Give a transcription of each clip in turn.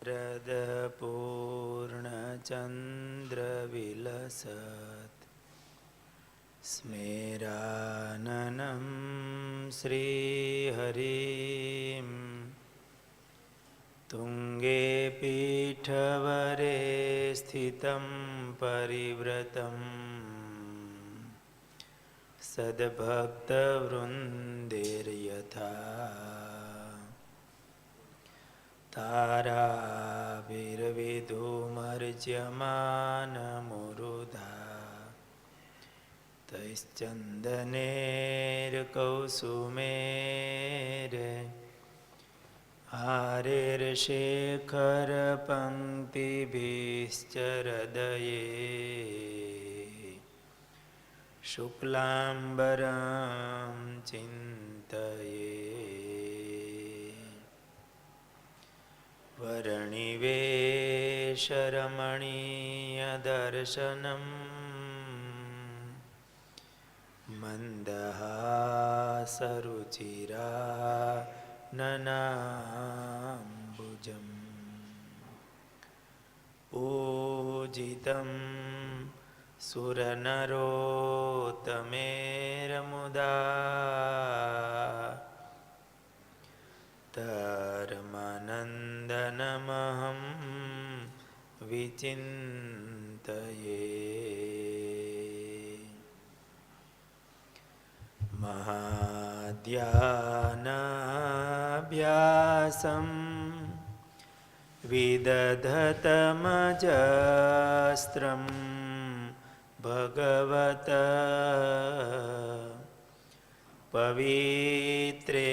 रदपूर्णचन्द्रविलसत् स्मेराननं श्रीहरिं तुङ्गे पीठवरे स्थितं परिव्रतं सद्भक्तवृन्देर्यथा ताराभिर्विधूमर्ज्यमानमुरुधा तैश्चन्दनेर्कौसुमेर आरेर्शेखरपङ्क्तिभिश्चरदये शुक्लाम्बरं चिन्तये वर्णिवेशरमणीयदर्शनम् मन्दहासरुचिराननाम्बुजम् पूजितं सुरनरोत्तमेरमुदा धर्मानन्दनमहं विचिन्तये महाध्यानाभ्यासं विदधतमजस्त्रं भगवत पवित्रे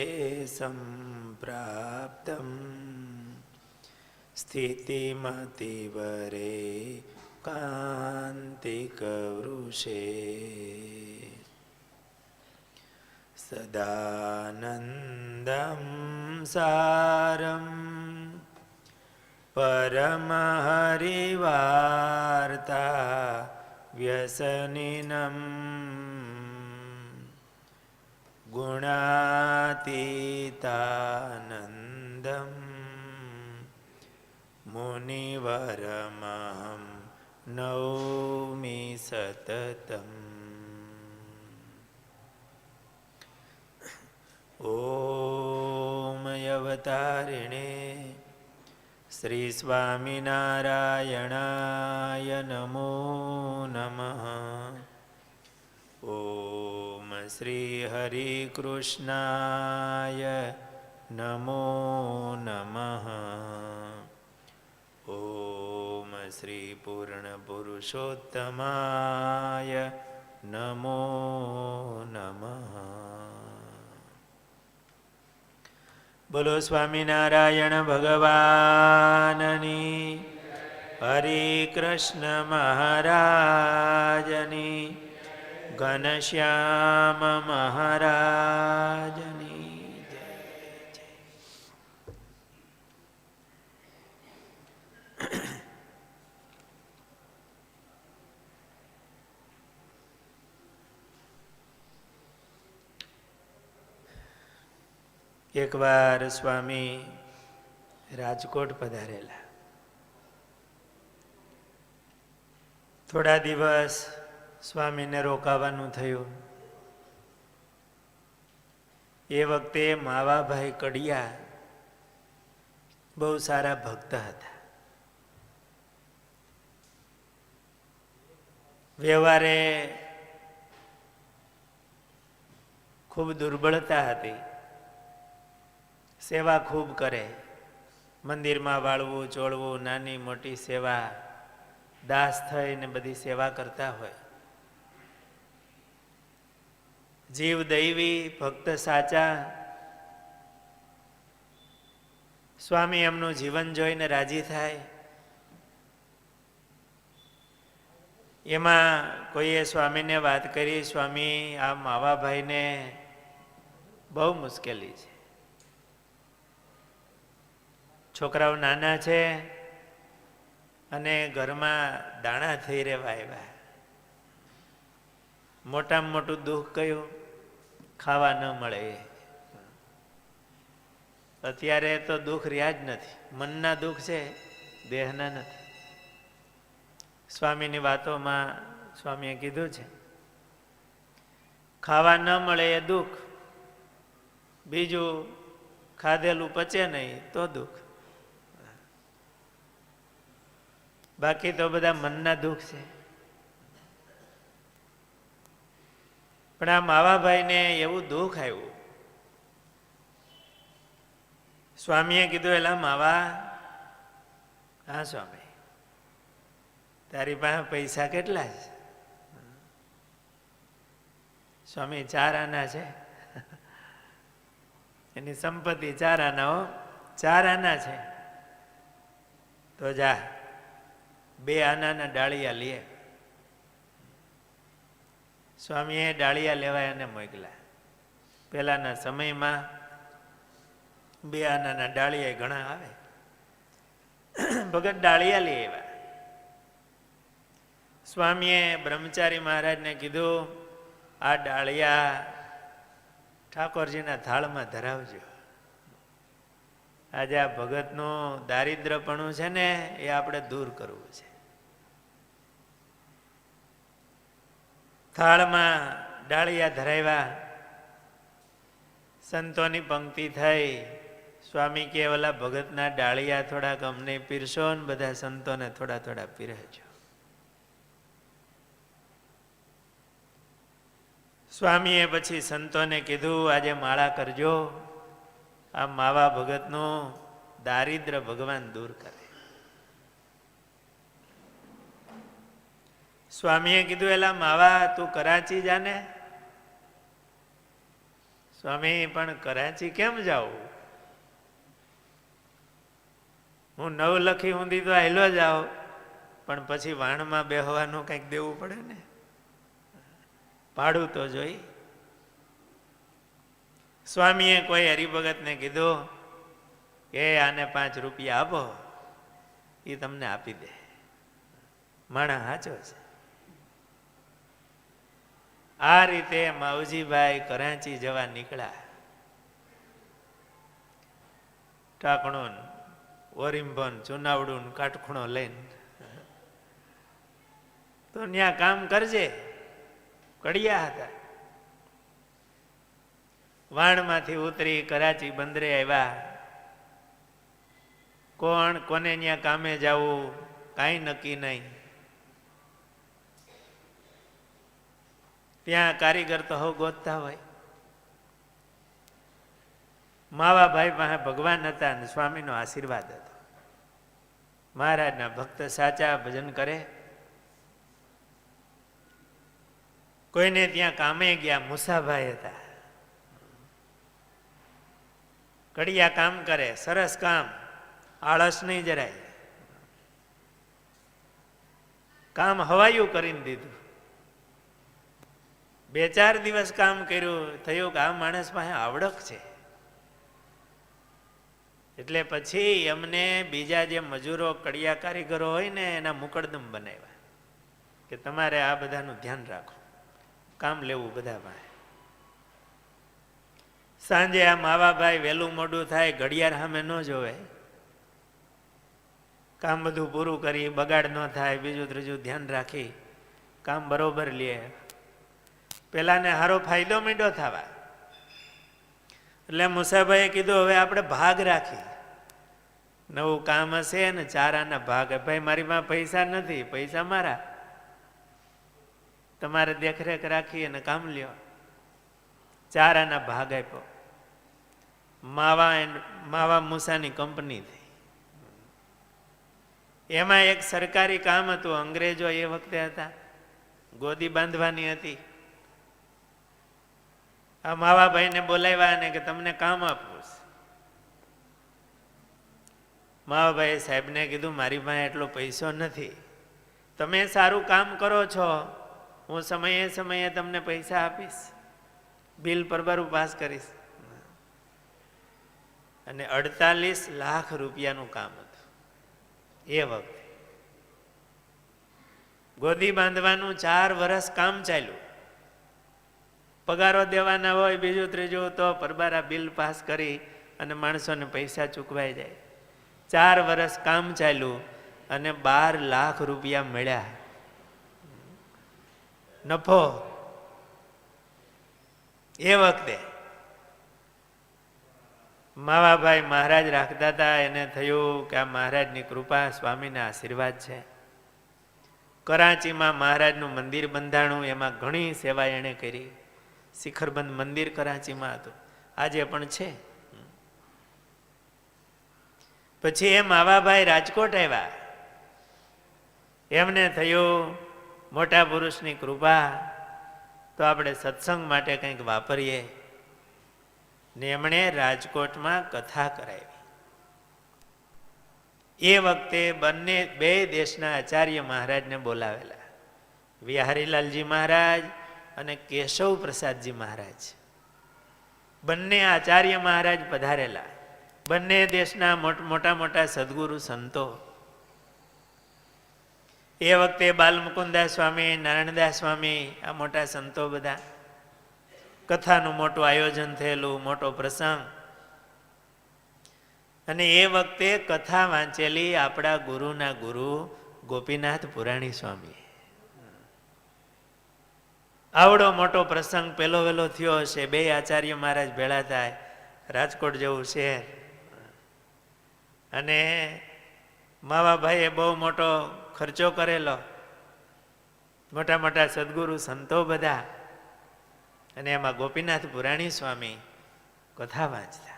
सम्प्राप्तं स्थितिमतिवरे कान्तिकवृषे सदानन्दं सारं परमहरिवार्ता व्यसनिनम् गुणातीतानन्दं मुनिवरमहं नौमि सततम् ॐ अवतारिणे श्री स्वामिनारायणाय नमो नमः। ॐ श्री हरिकृष्णाय नमो नमः। ॐ श्री पूर्णपुरुषोत्तमाय नमो नमः। बोलो स्वामिनारायण भगवाननी, हरे कृष्ण महाराजनी, घनश्याम महाराजनी जय जय। एक बार स्वामी રાજકોટ પધારેલા. થોડા દિવસ સ્વામીને રોકાવાનું થયું. એ વખતે માવાભાઈ કડિયા બહુ સારા ભક્ત હતા. વ્યવહારે ખૂબ દુર્બળતા હતી. સેવા ખૂબ કરે, મંદિરમાં વાળવું ચોળવું, નાની મોટી સેવા, દાસ થઈને બધી સેવા કરતા હોય. જીવ દૈવી, ભક્ત સાચા. સ્વામી એમનું જીવન જોઈને રાજી થાય. એમાં કોઈએ સ્વામીને વાત કરી, સ્વામી આ માવાભાઈને બહુ મુશ્કેલી છે, છોકરાઓ નાના છે અને ઘરમાં દાણા થઈ રહેવા આવ્યા. મોટામાં મોટું દુઃખ કયું? ખાવા ન મળે. અત્યારે તો દુઃખ રહ્યા જ નથી. મનના દુઃખ છે, દેહના નથી. સ્વામીની વાતોમાં સ્વામીએ કીધું છે, ખાવા ન મળે એ દુઃખ, બીજું ખાધેલું પચે નહીં તો દુઃખ. બાકી તો બધા મનના દુઃખ છે. પણ આ માવાભાઈને એવું દુઃખ આવ્યું. સ્વામીએ કીધું, એલા માવા, હા સ્વામી, તારી પાસે પૈસા કેટલા છે? સ્વામી 4 આના છે. એની સંપત્તિ 4 આના, 4 આના છે. તો જા 2 આનાના ડાળિયા લે. સ્વામીએ ડાળિયા લેવા એને મોકલ્યા. પહેલાના સમયમાં 2 આનાના ડાળિયા ઘણા આવે. ભગત ડાળિયા લઈ આવ્યા. સ્વામીએ બ્રહ્મચારી મહારાજને કીધું, આ ડાળિયા ઠાકોરજીના થાળમાં ધરાવજો. આજે આ ભગતનું દારિદ્રપણું છે ને, એ આપણે દૂર કરવું છે. થાળમાં ડાળિયા ધરાવ્યા. સંતોની પંક્તિ થઈ. સ્વામી કે ઓલા ભગતના ડાળિયા થોડાક અમને પીરશો ને બધા સંતોને થોડા થોડા પીરસજો. સ્વામીએ પછી સંતોને કીધું, આજે માળા કરજો, આ માવા ભગતનું દારિદ્ર ભગવાન દૂર કરે. સ્વામીએ કીધું, એલા માવા, તું કરાચી જાને. સ્વામી, પણ કરાચી કેમ જાઉં? હું નવલખી ઊંધી તો આયલો જાઉં, પણ પછી વાણમાં બેહવાનું કંઈક દેવું પડે ને, ભાડું તો જોઈ. સ્વામીએ કોઈ હરિભગતને કીધું કે આને 5 રૂપિયા આપો, એ તમને આપી દે. માણા સાચો છે. આ રીતે માવજીભાઈ કરાચી જવા નીકળ્યા. ટાંકણું, ઓરીંભન, ચુનાવડું, કાટખૂણો લઈને. તો ત્યાં કામ કરજે. કડિયા હતા. વાણમાંથી ઉતરી કરાચી બંદરે આવ્યા. કોને ત્યાં કામે જવું કાંઈ નક્કી નહીં. ત્યાં કારીગર તો હવ ગોતતા હોય. માવાભાઈ પાસે ભગવાન હતા અને સ્વામીનો આશીર્વાદ હતો. મહારાજના ભક્ત સાચા ભજન કરે. કોઈને ત્યાં કામે ગયા. મુસાભાઈ હતા. કડિયા કામ કરે, સરસ કામ, આળસ નહીં જરાય. કામ હવાયું કરીને દીધું. 2-4 દિવસ કામ કર્યું, થયું કે આ માણસ પાસે આવડત છે. એટલે પછી એમને બીજા જે મજૂરો કડિયા કારીગરો હોય ને, એના મુકડદમ બનાવ્યા કે તમારે આ બધાનું ધ્યાન રાખો, કામ લેવું બધા પાસે. સાંજે આ માવાભાઈ વહેલું મોડું થાય, ઘડિયાળ સામે ન જોવે, કામ બધું પૂરું કરી, બગાડ ન થાય, બીજું ત્રીજું ધ્યાન રાખી કામ બરોબર લે. પેલાને સારો ફાયદો માંડ્યો થવા. એટલે મુસાભાઈએ કીધું, હવે આપણે ભાગ રાખી. નવું કામ હશે ને 4 આના ભાગ. ભાઈ મારી પાસે પૈસા નથી, પૈસા મારા, તમારે દેખરેખ રાખી અને કામ લ્યો. 4 આના ભાગ આપ્યો. માવા મૂસાની કંપની થઈ. એમાં એક સરકારી કામ હતું. અંગ્રેજો એ વખતે હતા, ગોદી બાંધવાની હતી. આ માવાભાઈને બોલાવ્યા અને કે તમને કામ આપવું છે. માવાભાઈએ સાહેબને કીધું, મારી પાસે એટલો પૈસો નથી, તમે સારું કામ કરો છો, હું સમયે સમયે તમને પૈસા આપીશ, બિલ પરબારું પાસ કરીશ. અને 48 લાખ રૂપિયાનું કામ હતું એ વખતે. ગોદી બાંધવાનું 4 વર્ષ કામ ચાલ્યું. પગારો દેવાના હોય, બીજું ત્રીજું, તો પરબારા બિલ પાસ કરી અને માણસોને પૈસા ચૂકવાઈ જાય. 4 વર્ષ કામ ચાલ્યું અને 12 લાખ રૂપિયા મળ્યા નફો. એ વખતે માવાભાઈ મહારાજ રાખતા હતા. એને થયું કે આ મહારાજની કૃપા, સ્વામીના આશીર્વાદ છે. કરાચીમાં મહારાજનું મંદિર બંધાણું, એમાં ઘણી સેવા એણે કરી. શિખરબંધ મંદિર કરાચીમાં હતું, આજે પણ છે. પછી એ માવાભાઈ રાજકોટ આવ્યા. એમને થયું મોટા પુરુષની કૃપા, તો આપણે સત્સંગ માટે કંઈક વાપરીએ. ને એમણે રાજકોટમાં કથા કરાવી. એ વખતે બે દેશના આચાર્ય મહારાજને બોલાવેલા, વિહારીલાલજી મહારાજ અને કેશવ પ્રસાદજી મહારાજ. બંને આચાર્ય મહારાજ પધારેલા. બંને દેશના મોટા મોટા સદગુરુ સંતો. એ વખતે બાલમુકુદાસ સ્વામી, નારાયણદાસ સ્વામી, આ મોટા સંતો બધા. કથાનું મોટું આયોજન થયેલું, મોટો પ્રસંગ. અને એ વખતે કથા વાંચેલી આપણા ગુરુના ગુરુ ગોપીનાથ પુરાણી સ્વામી. આવડો મોટો પ્રસંગ પેલો વેલો થયો હશે. બે આચાર્ય મહારાજ ભેળા થાય, રાજકોટ જેવું શહેર. અને માવાભાઈએ બહુ મોટો ખર્ચો કરેલો, મોટા મોટા સદગુરુ સંતો બધા. અને એમાં ગોપીનાથ પુરાણી સ્વામી કથા વાંચતા.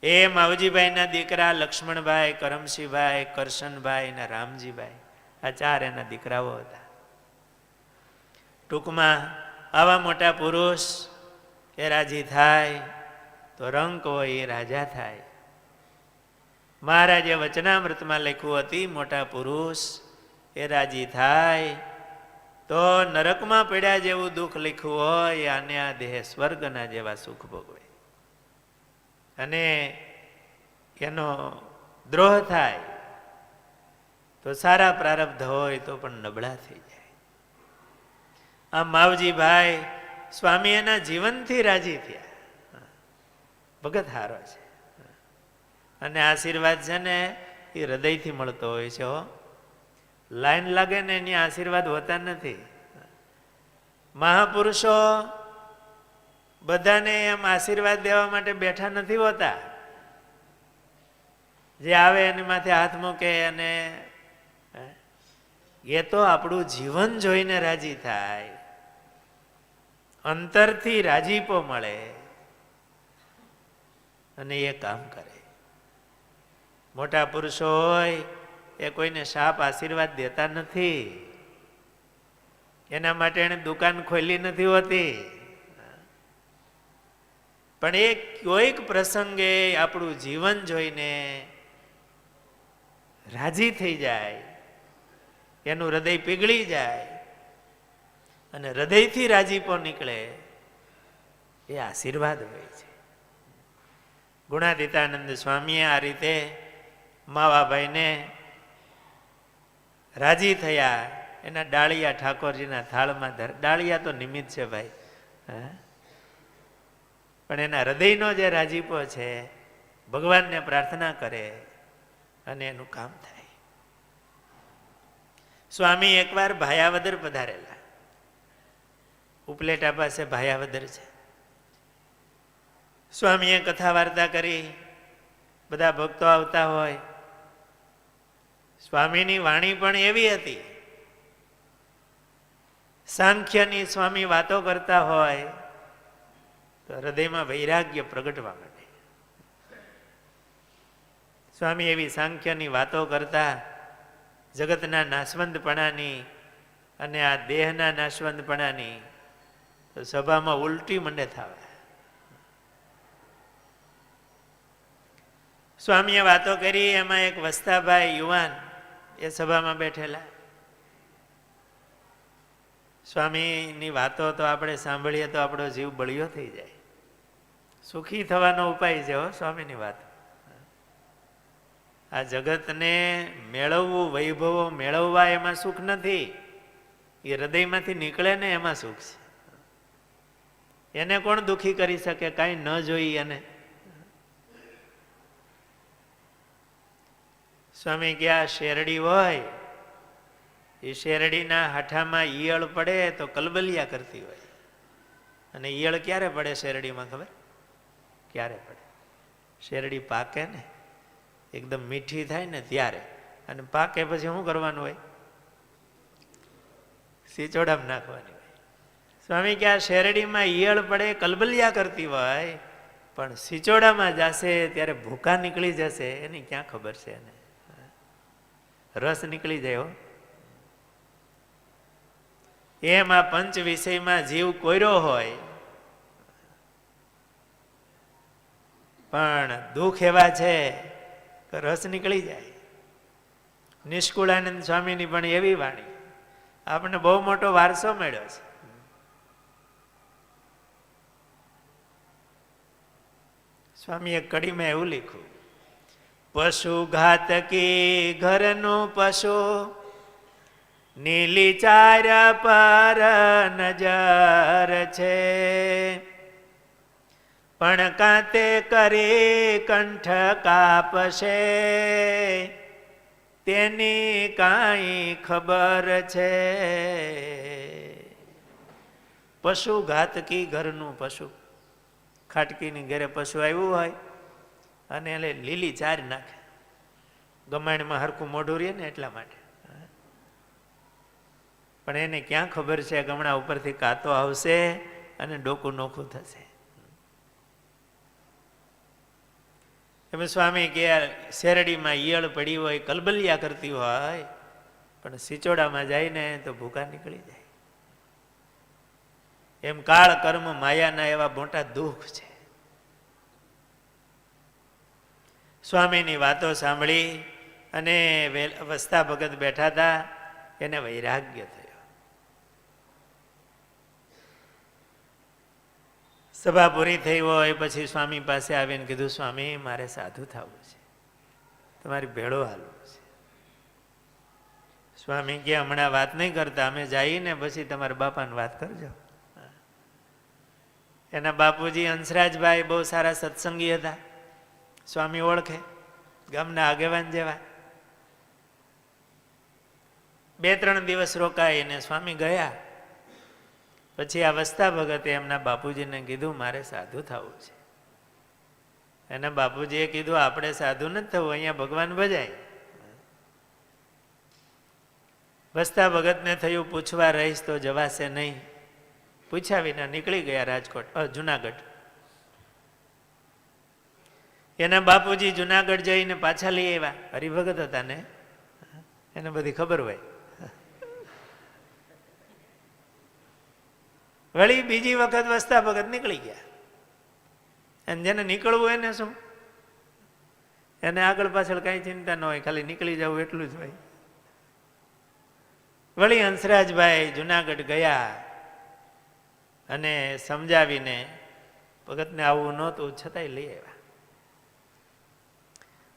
એ માવજીભાઈના દીકરા લક્ષ્મણભાઈ, કરમસિંહભાઈ, કરશનભાઈ અને રામજીભાઈ, આ 4 એના દીકરાઓ હતા. ટૂંકમાં આવા મોટા પુરુષ એ રાજી થાય તો રંક હોય એ રાજા થાય. મહારાજે વચનામૃતમાં લખ્યું હતી, મોટા પુરુષ એ રાજી થાય તો નરકમાં પડ્યા જેવું દુઃખ લખ્યું હોય, આને આ દેહ સ્વર્ગના જેવા સુખ ભોગવે. અને એનો દ્રોહ થાય તો સારા પ્રારબ્ધ હોય તો પણ નબળા થઈ જાય. આ માવજીભાઈ સ્વામી એના જીવનથી રાજી થયા. ભગત હારો છે. અને આશીર્વાદ છે ને એ હૃદયથી મળતો હોય છે. લાઈન લાગે ને એની આશીર્વાદ હોતા નથી. મહાપુરુષો બધાને એમ આશીર્વાદ દેવા માટે બેઠા નથી હોતા. જે આવે એની માથે હાથ મૂકે, અને એ તો આપણું જીવન જોઈને રાજી થાય, અંતરથી રાજીપો મળે અને એ કામ કરે. મોટા પુરુષો હોય એ કોઈને શાપ આશીર્વાદ દેતા નથી. એના માટે એને દુકાન ખોલી નથી હોતી. પણ એ કોઈક પ્રસંગે આપણું જીવન જોઈને રાજી થઈ જાય, એનું હૃદય પીગળી જાય અને હૃદયથી રાજીપો નીકળે, એ આશીર્વાદ હોય છે. ગુણાતીતાનંદ સ્વામીએ આ રીતે માવાભાઈને રાજી થયા. એના ડાળિયા ઠાકોરજીના થાળમાં ડાળિયા તો નિમિત્ત છે ભાઈ, પણ એના હૃદયનો જે રાજીપો છે, ભગવાનને પ્રાર્થના કરે અને એનું કામ થાય. સ્વામી એકવાર ભાયાવદર પધારેલા. ઉપલેટા પાસે ભાયાવદર છે. સ્વામીએ કથા વાર્તા કરી. બધા ભક્તો આવતા હોય. સ્વામીની વાણી પણ એવી હતી, સાંખ્યની સ્વામી વાતો કરતા હોય તો હૃદયમાં વૈરાગ્ય પ્રગટવા માંડે. સ્વામી એવી સાંખ્યની વાતો કરતા, જગતના નાશવંતપણાની અને આ દેહના નાશવંતપણાની, તો સભામાં ઉલટી મંડે થવા. સ્વામીએ વાતો કરી. એમાં એક વસ્તાભાઈ યુવાન એ સભામાં બેઠેલા. સ્વામીની વાતો તો આપણે સાંભળીએ તો આપણો જીવ બળિયો થઈ જાય. સુખી થવાનો ઉપાય છે સ્વામીની વાત. આ જગતને મેળવવું, વૈભવો મેળવવા, એમાં સુખ નથી. એ હૃદયમાંથી નીકળે ને એમાં સુખ છે. એને કોણ દુખી કરી શકે? કાંઈ ન જોઈ એને. સ્વામી ગયા શેરડી હોય એ શેરડીના હાઠામાં ઈયળ પડે તો કલબલિયા કરતી હોય, અને ઈયળ ક્યારે પડે શેરડીમાં ખબર? ક્યારે પડે? શેરડી પાકે ને એકદમ મીઠી થાય ને ત્યારે, અને પાકે પછી શું કરવાનું હોય? સિચોડામાં નાખવાની હોય. સ્વામી કે આ શેરડીમાં ઈયળ પડે કલબલિયા કરતી હોય, પણ સિચોડામાં જશે ત્યારે ભૂકા નીકળી જશે, એની ક્યાં ખબર છે એને? રસ નીકળી જાય હો. એમ આ પંચ વિષયમાં જીવ કોર્યો હોય, પણ દુઃખ એવા છે કે રસ નીકળી જાય. નિષ્કુળાનંદ સ્વામીની પણ એવી વાણી, આપણને બહુ મોટો વારસો મળ્યો છે. સ્વામી એક કડીમાં એવું લખ્યું, પશુ ઘાતકી ઘરનું પશુ નીલી ચાર પર નજર છે, પણ કાંતે કરી કંઠ કાપશે તેની કાંઈ ખબર છે. પશુ ઘાતકી ઘરનું પશુ, ખાટકીની ઘરે પશુ આવ્યું હોય અને એટલે લીલી ચાર નાખે, ગમાણમાં હરખું મોઢું રહે ને એટલા માટે. પણ એને ક્યાં ખબર છે ગમણા ઉપરથી કાતો આવશે અને ડોકું નોખું થશે. એમ સ્વામી કે શેરડીમાં ઈયળ પડી હોય, કલબલિયા કરતી હોય, પણ સિચોડામાં જાય ને તો ભૂકા નીકળી જાય. એમ કાળ કર્મ માયાના એવા મોટા દુઃખ છે. સ્વામીની વાતો સાંભળી અને વસ્તા ભગત બેઠા હતા, એને વૈરાગ્ય થયો. સભા પૂરી થઈ હોય પછી સ્વામી પાસે આવીને કીધું, સ્વામી મારે સાધુ થવું છે, તમારી ભેળો હાલવું છે. સ્વામી કે હમણાં વાત નહીં કરતા, અમે જઈને પછી તમારા બાપાને વાત કરજો. એના બાપુજી હંસરાજભાઈ બહુ સારા સત્સંગી હતા, સ્વામી ઓળખે, ગામના આગેવાન જેવા. 2-3 દિવસ રોકાઈને સ્વામી ગયા. પછી આ વસ્તા ભગતે એમના બાપુજીને કીધું, મારે સાધુ થવું છે. એના બાપુજીએ કીધું, આપણે સાધુ નથી થવું, અહીંયા ભગવાન ભજાય. વસ્તા ભગતને થયું પૂછવા રહીશ તો જવાશે નહીં. પૂછ્યા વિના નીકળી ગયા રાજકોટ, જુનાગઢ. એના બાપુજી જુનાગઢ જઈને પાછા લઈ આવ્યા. હરિભગત હતા ને, એને બધી ખબર હોય. વળી બીજી વખત વસ્તા ભગત નીકળી ગયા. અને જેને નીકળવું એને શું, એને આગળ પાછળ કઈ ચિંતા ન હોય, ખાલી નીકળી જવું એટલું જ હોય. વળી હંસરાજભાઈ જુનાગઢ ગયા અને સમજાવીને, ભગતને આવવું નહોતું છતાંય લઈ આવ્યા.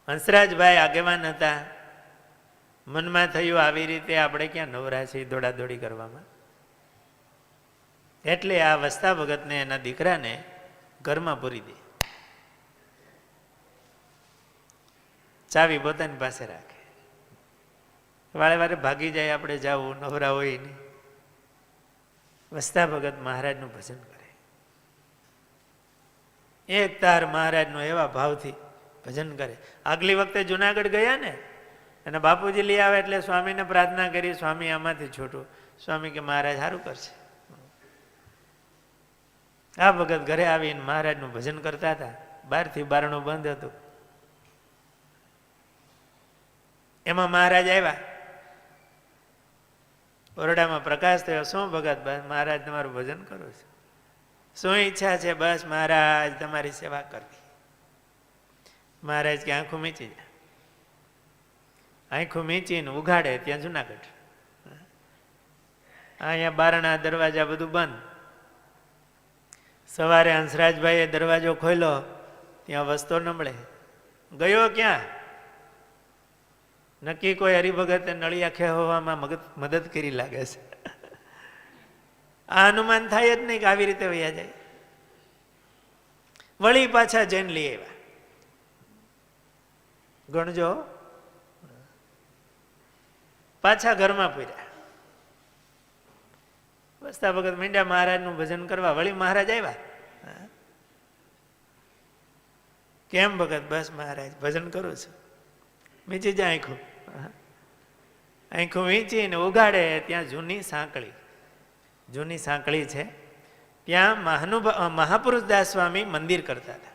હંસરાજભાઈ આગેવાન હતા. મનમાં થયું આવી રીતે આપણે ક્યાં નવરા છીએ દોડાદોડી કરવામાં, એટલે આ વસ્તા ભગતને એના દીકરાને ઘરમાં પૂરી દે, ચાવી પોતાની પાસે રાખે. વારે વારે ભાગી જાય, આપણે જાવું નવરા હોય નહીં. વસ્તા ભગત મહારાજનું ભજન કરે. એક તાર મહારાજનું એવા ભાવથી ભજન કરે. આગલી વખતે જુનાગઢ ગયા ને, અને બાપુજી લઈ આવે એટલે સ્વામીને પ્રાર્થના કરી, સ્વામી આમાંથી છૂટું. સ્વામી કે મહારાજ સારું કરશે. આ ભગત ઘરે આવીને મહારાજનું ભજન કરતા હતા. બહારથી બારણું બંધ હતું. એમાં મહારાજ આવ્યા. ઓરડામાં પ્રકાશ થયો. શું ભગત? બસ મહારાજ તમારું ભજન કરું છું. શું ઈચ્છા છે? બસ મહારાજ તમારી સેવા કરવી. મહારાજ કે આંખું મીચી જાય. આંખું મીચીને ઉઘાડે ત્યાં જુનાગઢ. અહીંયા બારણા દરવાજા બધું બંધ. સવારે હંસરાજભાઈએ દરવાજો ખોલ્યો, ત્યાં વસ્તો નમળે. ગયો ક્યાં? નક્કી કોઈ હરિભગતે નળિયા ખેવવામાં મદદ કરી લાગે છે. આ અનુમાન થાય જ નહીં કે આવી રીતે વયા જાય. વળી પાછા જૈન લઈ આવ્યા. ગણજો, પાછા ઘરમાં પૂર્યા. વસ્તા ભગત મીંડા મહારાજનું ભજન કરવા. વળી મહારાજ આવ્યા. કેમ ભગત? બસ મહારાજ ભજન કરું છું. મીચી જાય આંખું. આંખું વીંચીને ઉગાડે ત્યાં જૂની સાંકળી છે. ત્યાં મહાપુરુષ દાસ સ્વામી મંદિર કરતા હતા.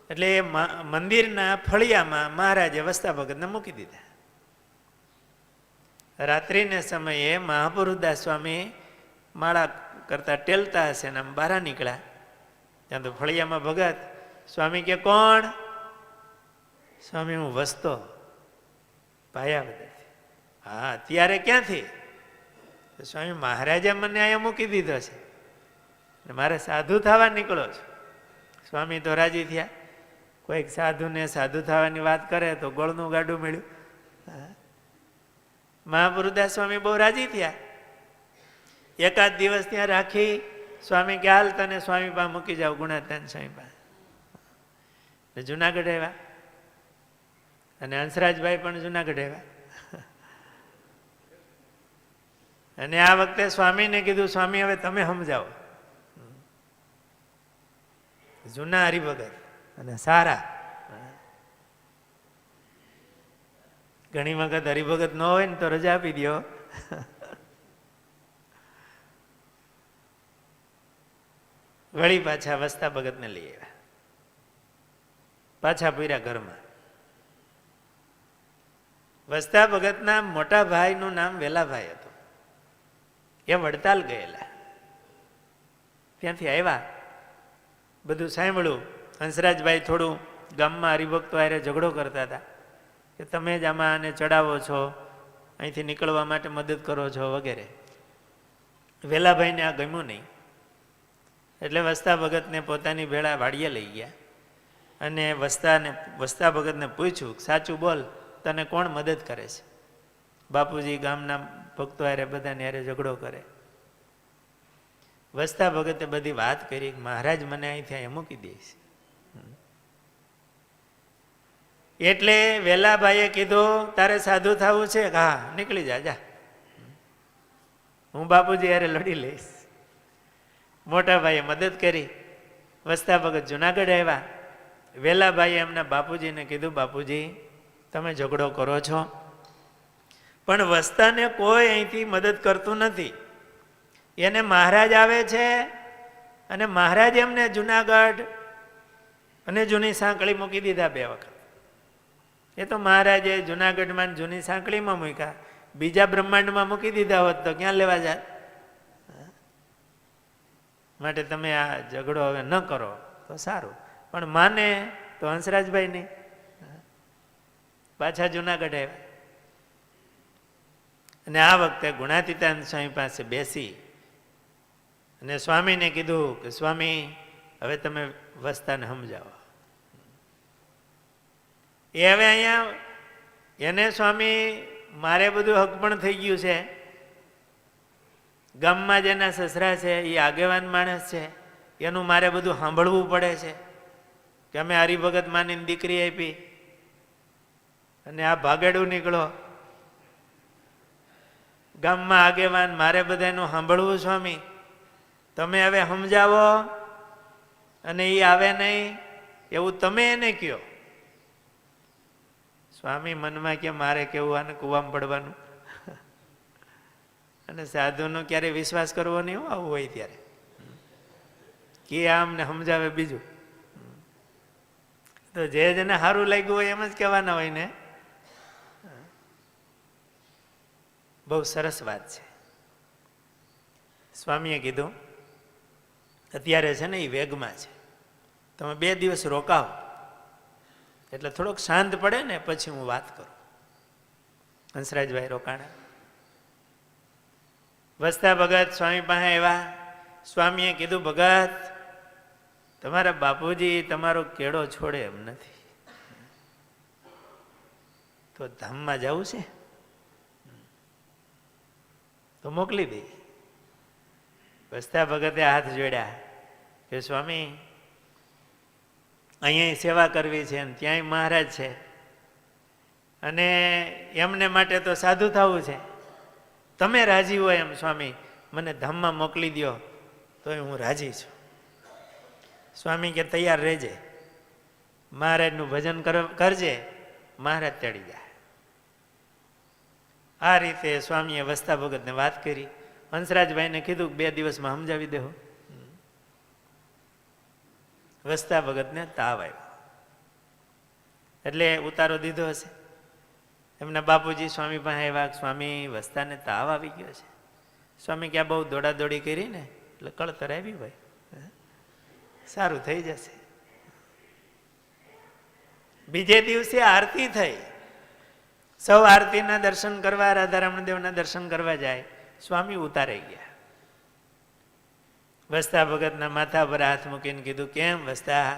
એટલે એ મંદિરના ફળિયામાં મહારાજે વસ્તા ભગતને મૂકી દીધા. રાત્રિને સમયે મહાપુરુષદાસ સ્વામી માળા કરતા ટેલતા હશે ને આમ બહાર નીકળ્યા. ત્યાં તો ફળિયામાં ભગત. સ્વામી કે કોણ? સ્વામી હું વસતો પાયા બધાથી. હા, અત્યારે ક્યાંથી? સ્વામી મહારાજે મને અહીંયા મૂકી દીધો છે, મારે સાધુ થવા નીકળો છો. સ્વામી તો રાજી થયા. કોઈક સાધુને સાધુ થવાની વાત કરે તો ગોળનું ગાડું મળ્યું. મહાપુરુષદાસ સ્વામી બહુ રાજી થયા. એકાદ દિવસ ત્યાં રાખી. સ્વામી કે હાલ તને સ્વામી પાસે મૂકી જાવ, ગુણાત્યાન સ્વામી પાસે. જુનાગઢ આવ્યા અને હંસરાજભાઈ પણ જુનાગઢ આવ્યા. અને આ વખતે સ્વામીને કીધું, સ્વામી હવે તમે સમજાવો. જૂના હરિભગત અને સારા. ઘણી વખત હરિભગત ન હોય ને તો રજા આપી દો. વળી પાછા વસ્તા ભગતને લઈ આવ્યા. પાછા પૂર્યા ઘરમાં. વસ્તા ભગતના મોટા ભાઈનું નામ વેલાભાઈ હતું. એ વડતાલ ગયેલા. ત્યાંથી આવ્યા, બધું સાંભળ્યું. હંસરાજભાઈ થોડું ગામમાં હરિભક્તો હારે ઝઘડો કરતા હતા કે તમે જ આમાં આને ચડાવો છો, અહીંથી નીકળવા માટે મદદ કરો છો વગેરે. વેલાભાઈને આ ગમ્યું નહીં. એટલે વસ્તા ભગતને પોતાની ભેળા વાડીએ લઈ ગયા અને વસ્તા ભગતને પૂછ્યું, સાચું બોલ, તને કોણ મદદ કરે છે? બાપુજી ગામના ભક્તો હારે બધાને હારે ઝઘડો કરે. વસ્તા ભગતે બધી વાત કરી. મહારાજ મને અહીંથી અહીંયા મૂકી દઈશ. એટલે વેલાભાઈએ કીધું, તારે સાધુ થવું છે? હા, નીકળી જા. હું બાપુજી હારે લડી લઈશ. મોટા ભાઈએ મદદ કરી. વસ્તા ભગત જુનાગઢ આવ્યા. વેલાભાઈએ એમના બાપુજીને કીધું, બાપુજી તમે ઝઘડો કરો છો, પણ વસ્તાને કોઈ અહીંથી મદદ કરતું નથી. એને મહારાજ આવે છે અને મહારાજ એમને જુનાગઢ અને જૂની સાંકળી મૂકી દીધા 2 વખત. એ તો મહારાજે જુનાગઢમાં જૂની સાંકળીમાં મૂક્યા, બીજા બ્રહ્માંડમાં મૂકી દીધા હોત તો ક્યાં લેવા જાત? માટે તમે આ ઝઘડો હવે ન કરો તો સારું. પણ માને તો હંસરાજભાઈ નહીં. પાછા જુનાગઢ આવ્યા અને આ વખતે ગુણાતીતાન સ્વામી પાસે બેસી અને સ્વામીને કીધું કે સ્વામી હવે તમે વસ્તાને સમજાવો. એ હવે અહીંયા એને સ્વામી મારે બધું હક પણ થઈ ગયું છે. ગામમાં જેના સસરા છે એ આગેવાન માણસ છે, એનું મારે બધું સાંભળવું પડે છે કે અમે હરિભગત માનીને દીકરી આપી અને આ ભાગેડું નીકળો. ગામમાં આગેવાન મારે બધાનું સાંભળવું. સ્વામી તમે હવે સમજાવો અને એ આવે નહીં એવું તમે એને કહો. સ્વામી મનમાં કે મારે કેવું આને કૂવામાં પડવાનું અને સાધુનો ક્યારે વિશ્વાસ કરવો નહીં આવું હોય ત્યારે. કે આમને સમજાવે બીજું તો જે જેને સારું લાગ્યું હોય એમ જ કહેવાના હોય ને. બહુ સરસ વાત છે. સ્વામીએ કીધું અત્યારે છે ને એ વેગમાં છે, તમે 2 દિવસ રોકાવો એટલે થોડોક શાંત પડે ને પછી હું વાત કરું. હંસરાજભાઈ રોકાણા. વસ્તા ભગત સ્વામી પાસે આવ્યા. સ્વામીએ કીધું, ભગત તમારા બાપુજી તમારો કેળો છોડે એમ નથી, તો ધામમાં જવું છે તો મોકલી દે. વસ્તા ભગતે હાથ જોડ્યા કે સ્વામી અહીંયા સેવા કરવી છે અને ત્યાંય મહારાજ છે અને એમને માટે તો સાધુ થવું છે. તમે રાજી હોય એમ સ્વામી મને ધામમાં મોકલી દો તો હું રાજી છું. સ્વામી કે તૈયાર રહેજે, મહારાજનું ભજન કરજે, મહારાજ ચડી જાય. આ રીતે સ્વામીએ વસ્તા ભગતને વાત કરી. હંસરાજભાઈને કીધું કે 2 દિવસમાં સમજાવી દેવો. વસ્તા ભગતને તાવ આવ્યો એટલે ઉતારો દીધો હશે. એમના બાપુજી સ્વામી પાસે આવ્યા, સ્વામી વસ્તાને તાવ આવી ગયો છે. સ્વામી ક્યાં બહુ દોડાદોડી કરી ને એટલે કળતર આવી ભાઈ, સારું થઈ જશે. બીજે દિવસે આરતી થઈ. સૌ આરતીના દર્શન કરવા, રાધારમણ દેવના દર્શન કરવા જાય. સ્વામી ઉતારે ગયા. વસ્તા ભગતના માથા પર હાથ મૂકીને કીધું, કેમ વસ્તા?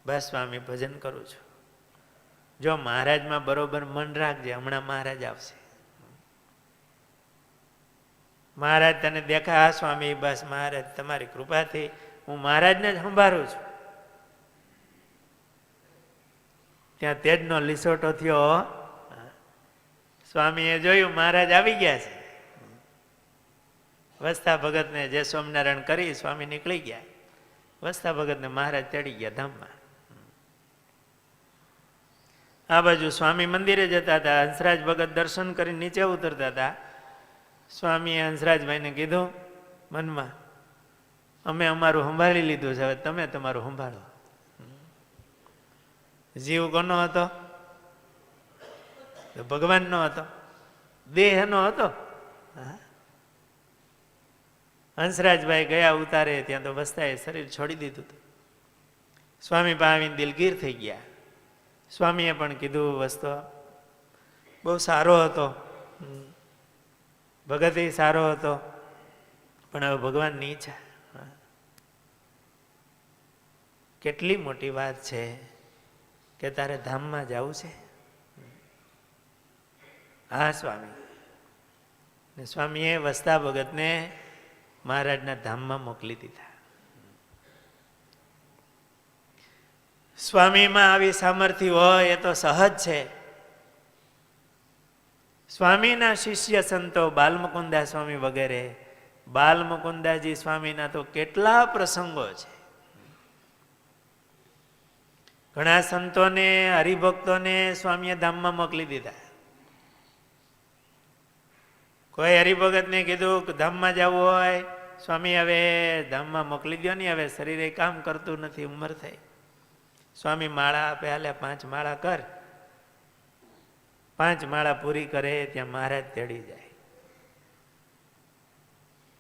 બસ સ્વામી ભજન કરું છું. જો મહારાજમાં બરોબર મન રાખજે, હમણાં મહારાજ આવશે. મહારાજ તને દેખા? હા સ્વામી, બસ મહારાજ તમારી કૃપાથી હું મહારાજને જ સંભાળું છું. ત્યાં તેજનો લીસોટો થયો. સ્વામીએ જોયું મહારાજ આવી ગયા છે. વસ્તા ભગતને જય સ્વામિનારાયણ કરી સ્વામી નીકળી ગયા. વસ્તા ભગતને મહારાજ ચડી ગયા ધામમાં. આ બાજુ સ્વામી મંદિરે જતા હતા. હંસરાજ ભગત દર્શન કરી નીચે ઉતરતા હતા. સ્વામીએ હંસરાજભાઈને કીધું મનમાં, અમે અમારું સંભાળી લીધું છે, હવે તમે તમારું સંભાળો. જીવ કોનો હતો? ભગવાનનો હતો, દેહનો હતો. હંસરાજભાઈ ગયા ઉતારે ત્યાં તો વસ્તાએ શરીર છોડી દીધું હતું. સ્વામી પાસે આવીને દિલગીર થઈ ગયા. સ્વામીએ પણ કીધું વસ્તો બહુ સારો હતો, ભગત સારો હતો, પણ હવે ભગવાનની ઈચ્છા. કેટલી મોટી વાત છે કે તારે ધામમાં જવું છે. હા સ્વામી. ને સ્વામીએ વસ્તા ભગતને મહારાજના ધામમાં મોકલી દીધા. સ્વામીમાં આવી સામર્થ્ય હોય એ તો સહજ છે. સ્વામીના શિષ્ય સંતો બાલમુકુંદા સ્વામી વગેરે, બાલમુકુંદાજી સ્વામીના તો કેટલા પ્રસંગો છે. ઘણા સંતોને, હરિભક્તોને સ્વામીએ ધામમાં મોકલી દીધા. કોઈ હરિભગતને કીધું કે ધામમાં જવું હોય, સ્વામી હવે ધામમાં મોકલી દો ને, હવે શરીરે કામ કરતું નથી, ઉંમર થઈ. સ્વામી માળા આપે, હાલે 5 માળા કર. 5 માળા પૂરી કરે ત્યાં મહારાજ તેડી જાય.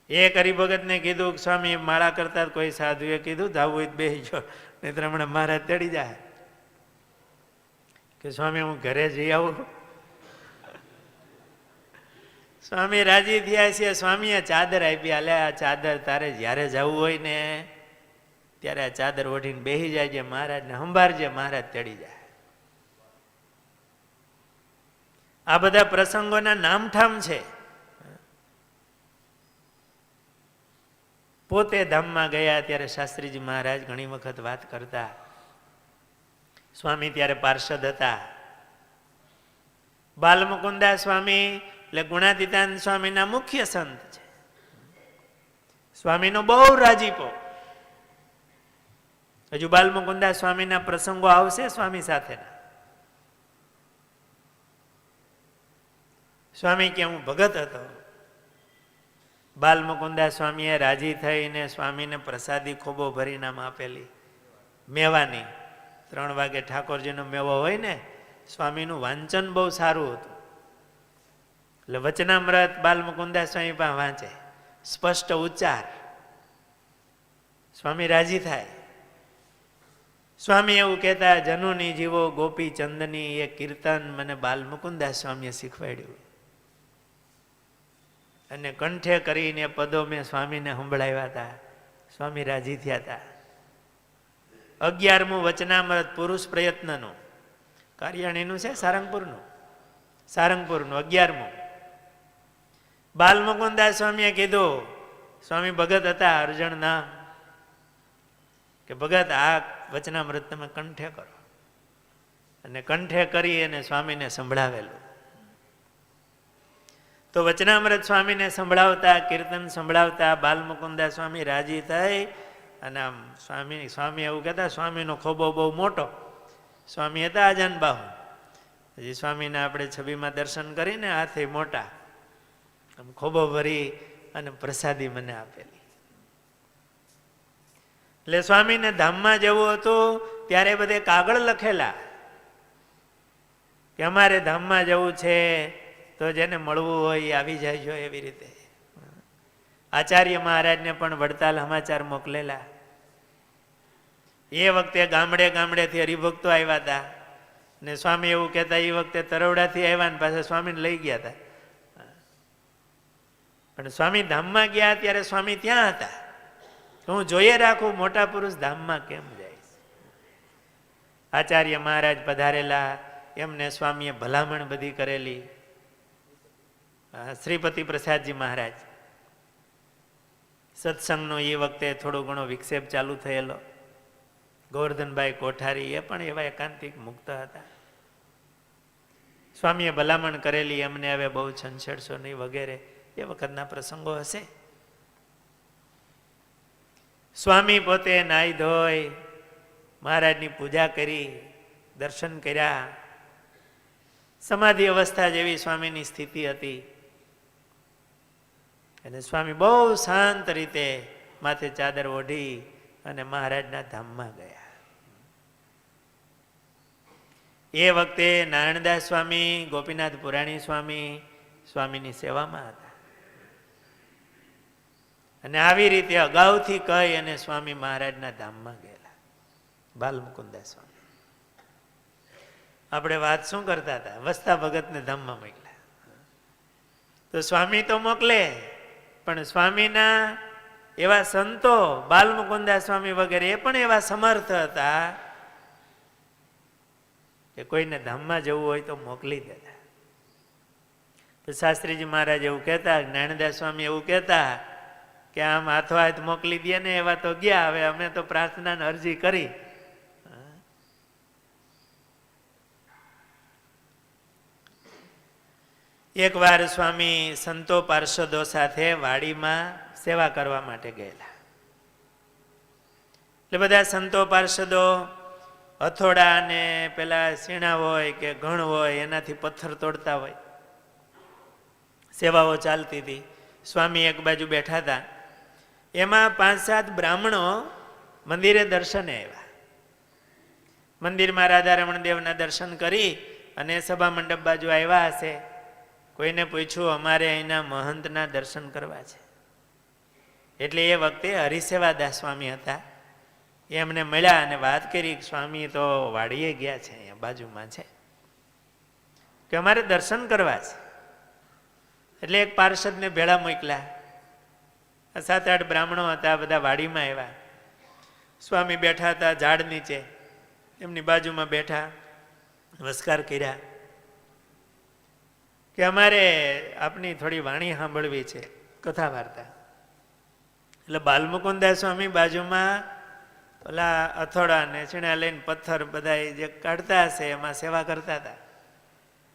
એક હરિભગતને કીધું કે સ્વામી માળા કરતા કોઈ સાધુએ કીધું ધાવું હોય તો બેસી જાઓ, નહીં તો હમણાં મહારાજ તેડી જાય. કે સ્વામી હું ઘરે જઈ આવું. સ્વામી રાજી થયા છે. સ્વામીએ ચાદર આપી, હાલે આ ચાદર તારે જ્યારે જવું હોય ને ત્યારે આ ચાદર ઓઢીને બેસી જાય છે, મહારાજને સંભાળજે, મહારાજ તેડી જાય. આ બધા પ્રસંગોના નામઠામ છે. પોતે ધામમાં ગયા ત્યારે શાસ્ત્રીજી મહારાજ ઘણી વખત વાત કરતા. સ્વામી ત્યારે પાર્ષદ હતા. બાલમુકુંદા સ્વામી એટલે ગુણાતીતાનંદ સ્વામીના મુખ્ય સંત છે. સ્વામીનો બહુ રાજીપો. હજુ બાલમુકુંદા સ્વામીના પ્રસંગો આવશે સ્વામી સાથેના. સ્વામી કે હું ભગત હતો. બાલમુકુંદા સ્વામીએ રાજી થઈને સ્વામીને પ્રસાદી ખોબો ભરીને આમ આપેલી, મેવાની. 3 વાગે ઠાકોરજીનો મેવો હોય ને, સ્વામીનું વાંચન બહુ સારું હતું. એટલે વચનામૃત બાલમુકુંદા સ્વામી પાસે વાંચે, સ્પષ્ટ ઉચ્ચાર. સ્વામી રાજી થાય. સ્વામી એવું કહેતા, જનુની જીવો ગોપી ચંદની, એ કીર્તન મને બાલમુકુંદા સ્વામીએ શીખવાડ્યું અને કંઠે કરીને પદો મેં સ્વામીને સંભળાવ્યા હતા. સ્વામી રાજી થયા હતા. 11મું વચનામૃત પુરુષ પ્રયત્નનું, કાર્યાણીનું છે, સારંગપુરનું 11મું. બાલમુકુંદા સ્વામીએ કીધું, સ્વામી ભગત હતા અર્જણ નામ, કે ભગત આ વચનામૃત તમે કંઠે કરો. અને કંઠે કરી અને સ્વામીને સંભળાવેલું. તો વચનામૃત સ્વામીને સંભળાવતા, કીર્તન સંભળાવતા બાલમુકુંદા સ્વામી રાજી થઈ અને આમ સ્વામી એવું કહેતા, સ્વામીનો ખોબો બહુ મોટો. સ્વામી હતા આજાન બાહુ. હજી સ્વામીને આપણે છબીમાં દર્શન કરીને હાથે મોટા, આમ ખોબો ભરી અને પ્રસાદી મને આપેલી. એટલે સ્વામીને ધામમાં જવું હતું ત્યારે બધે કાગળ લખેલા કે અમારે ધામમાં જવું છે, તો જેને મળવું હોય એ આવી જાય. એવી રીતે આચાર્ય મહારાજને પણ વડતાલ સમાચાર મોકલેલા. એ વખતે ગામડે ગામડેથી હરિભક્તો આવ્યા હતા ને સ્વામી એવું કહેતા, એ વખતે તરવડાથી આવ્યા ને પાછા સ્વામીને લઈ ગયા હતા. પણ સ્વામી ધામમાં ગયા ત્યારે સ્વામી ત્યાં હતા. હું જોઈએ રાખું મોટા પુરુષ ધામમાં કેમ જાય. આચાર્ય મહારાજ પધારેલા, એમને સ્વામીએ ભલામણ બધી કરેલી. શ્રીપતિ પ્રસાદજી મહારાજ સત્સંગનો એ વખતે થોડો ઘણો વિક્ષેપ ચાલુ થયેલો. ગોવર્ધનભાઈ કોઠારી એ પણ એવા એકાંતિક મુક્ત હતા. સ્વામીએ ભલામણ કરેલી, એમને હવે બહુ છંછેડશો નહીં વગેરે. એ વખતના પ્રસંગો હશે. સ્વામી પોતે નાહી ધોઈ મહારાજની પૂજા કરી, દર્શન કર્યા. સમાધિ અવસ્થા જેવી સ્વામીની સ્થિતિ હતી. અને સ્વામી બહુ શાંત રીતે માથે ચાદર ઓઢી અને મહારાજના ધામમાં ગયા. એ વખતે નારાયણદાસ સ્વામી, ગોપીનાથ પુરાણી સ્વામી સ્વામીની સેવામાં હતા. અને આવી રીતે અગાઉથી કહી અને સ્વામી મહારાજના ધામમાં ગયેલા. બાલમુકુંદા સ્વામી આપણે વાત શું કરતા હતા, વસ્તા ભગતને ધામમાં મોકલ્યા. તો સ્વામી તો મોકલે, પણ સ્વામીના એવા સંતો બાલમુકુંદા સ્વામી વગેરે એ પણ એવા સમર્થ હતા કે કોઈને ધામમાં જવું હોય તો મોકલી દેતા. તો શાસ્ત્રીજી મહારાજ એવું કહેતા, નારાયણદાસ સ્વામી એવું કહેતા કે આમ હાથો હાથ મોકલી દે ને એવા તો ગયા. હવે અમે તો પ્રાર્થનાને અરજી કરી. એકવાર સ્વામી સંતો પાર્ષદો સાથે વાડીમાં સેવા કરવા માટે ગયેલા. એટલે બધા સંતો પાર્ષદો હથોડા ને પેલા સીણા હોય કે ઘણ હોય એનાથી પથ્થર તોડતા હોય. સેવાઓ ચાલતી હતી. સ્વામી એક બાજુ બેઠા હતા. એમાં 5-7 બ્રાહ્મણો મંદિરે દર્શને આવ્યા. મંદિરમાં રાધારમણ દેવના દર્શન કરી અને સભા મંડપ બાજુ આવ્યા હશે. કોઈને પૂછ્યું, અમારે અહીંના મહંતના દર્શન કરવા છે. એટલે એ વખતે હરિસેવાદાસ સ્વામી હતા. એમને મળ્યા અને વાત કરી, સ્વામી તો વાડીએ ગયા છે, અહીંયા બાજુમાં છે, કે અમારે દર્શન કરવા છે. એટલે એક પાર્ષદને ભેળા મોકલ્યા. 7-8 બ્રાહ્મણો હતા, બધા વાડીમાં આવ્યા. સ્વામી બેઠા હતા ઝાડ નીચે, એમની બાજુમાં બેઠા, નમસ્કાર કર્યા કે અમારે આપની થોડી વાણી સાંભળવી છે, કથા વાર્તા. એટલે બાલમુકુંદા સ્વામી બાજુમાં ઓલા અથોડા ને છીણા લઈને પથ્થર બધા જે કાઢતા હશે એમાં સેવા કરતા હતા.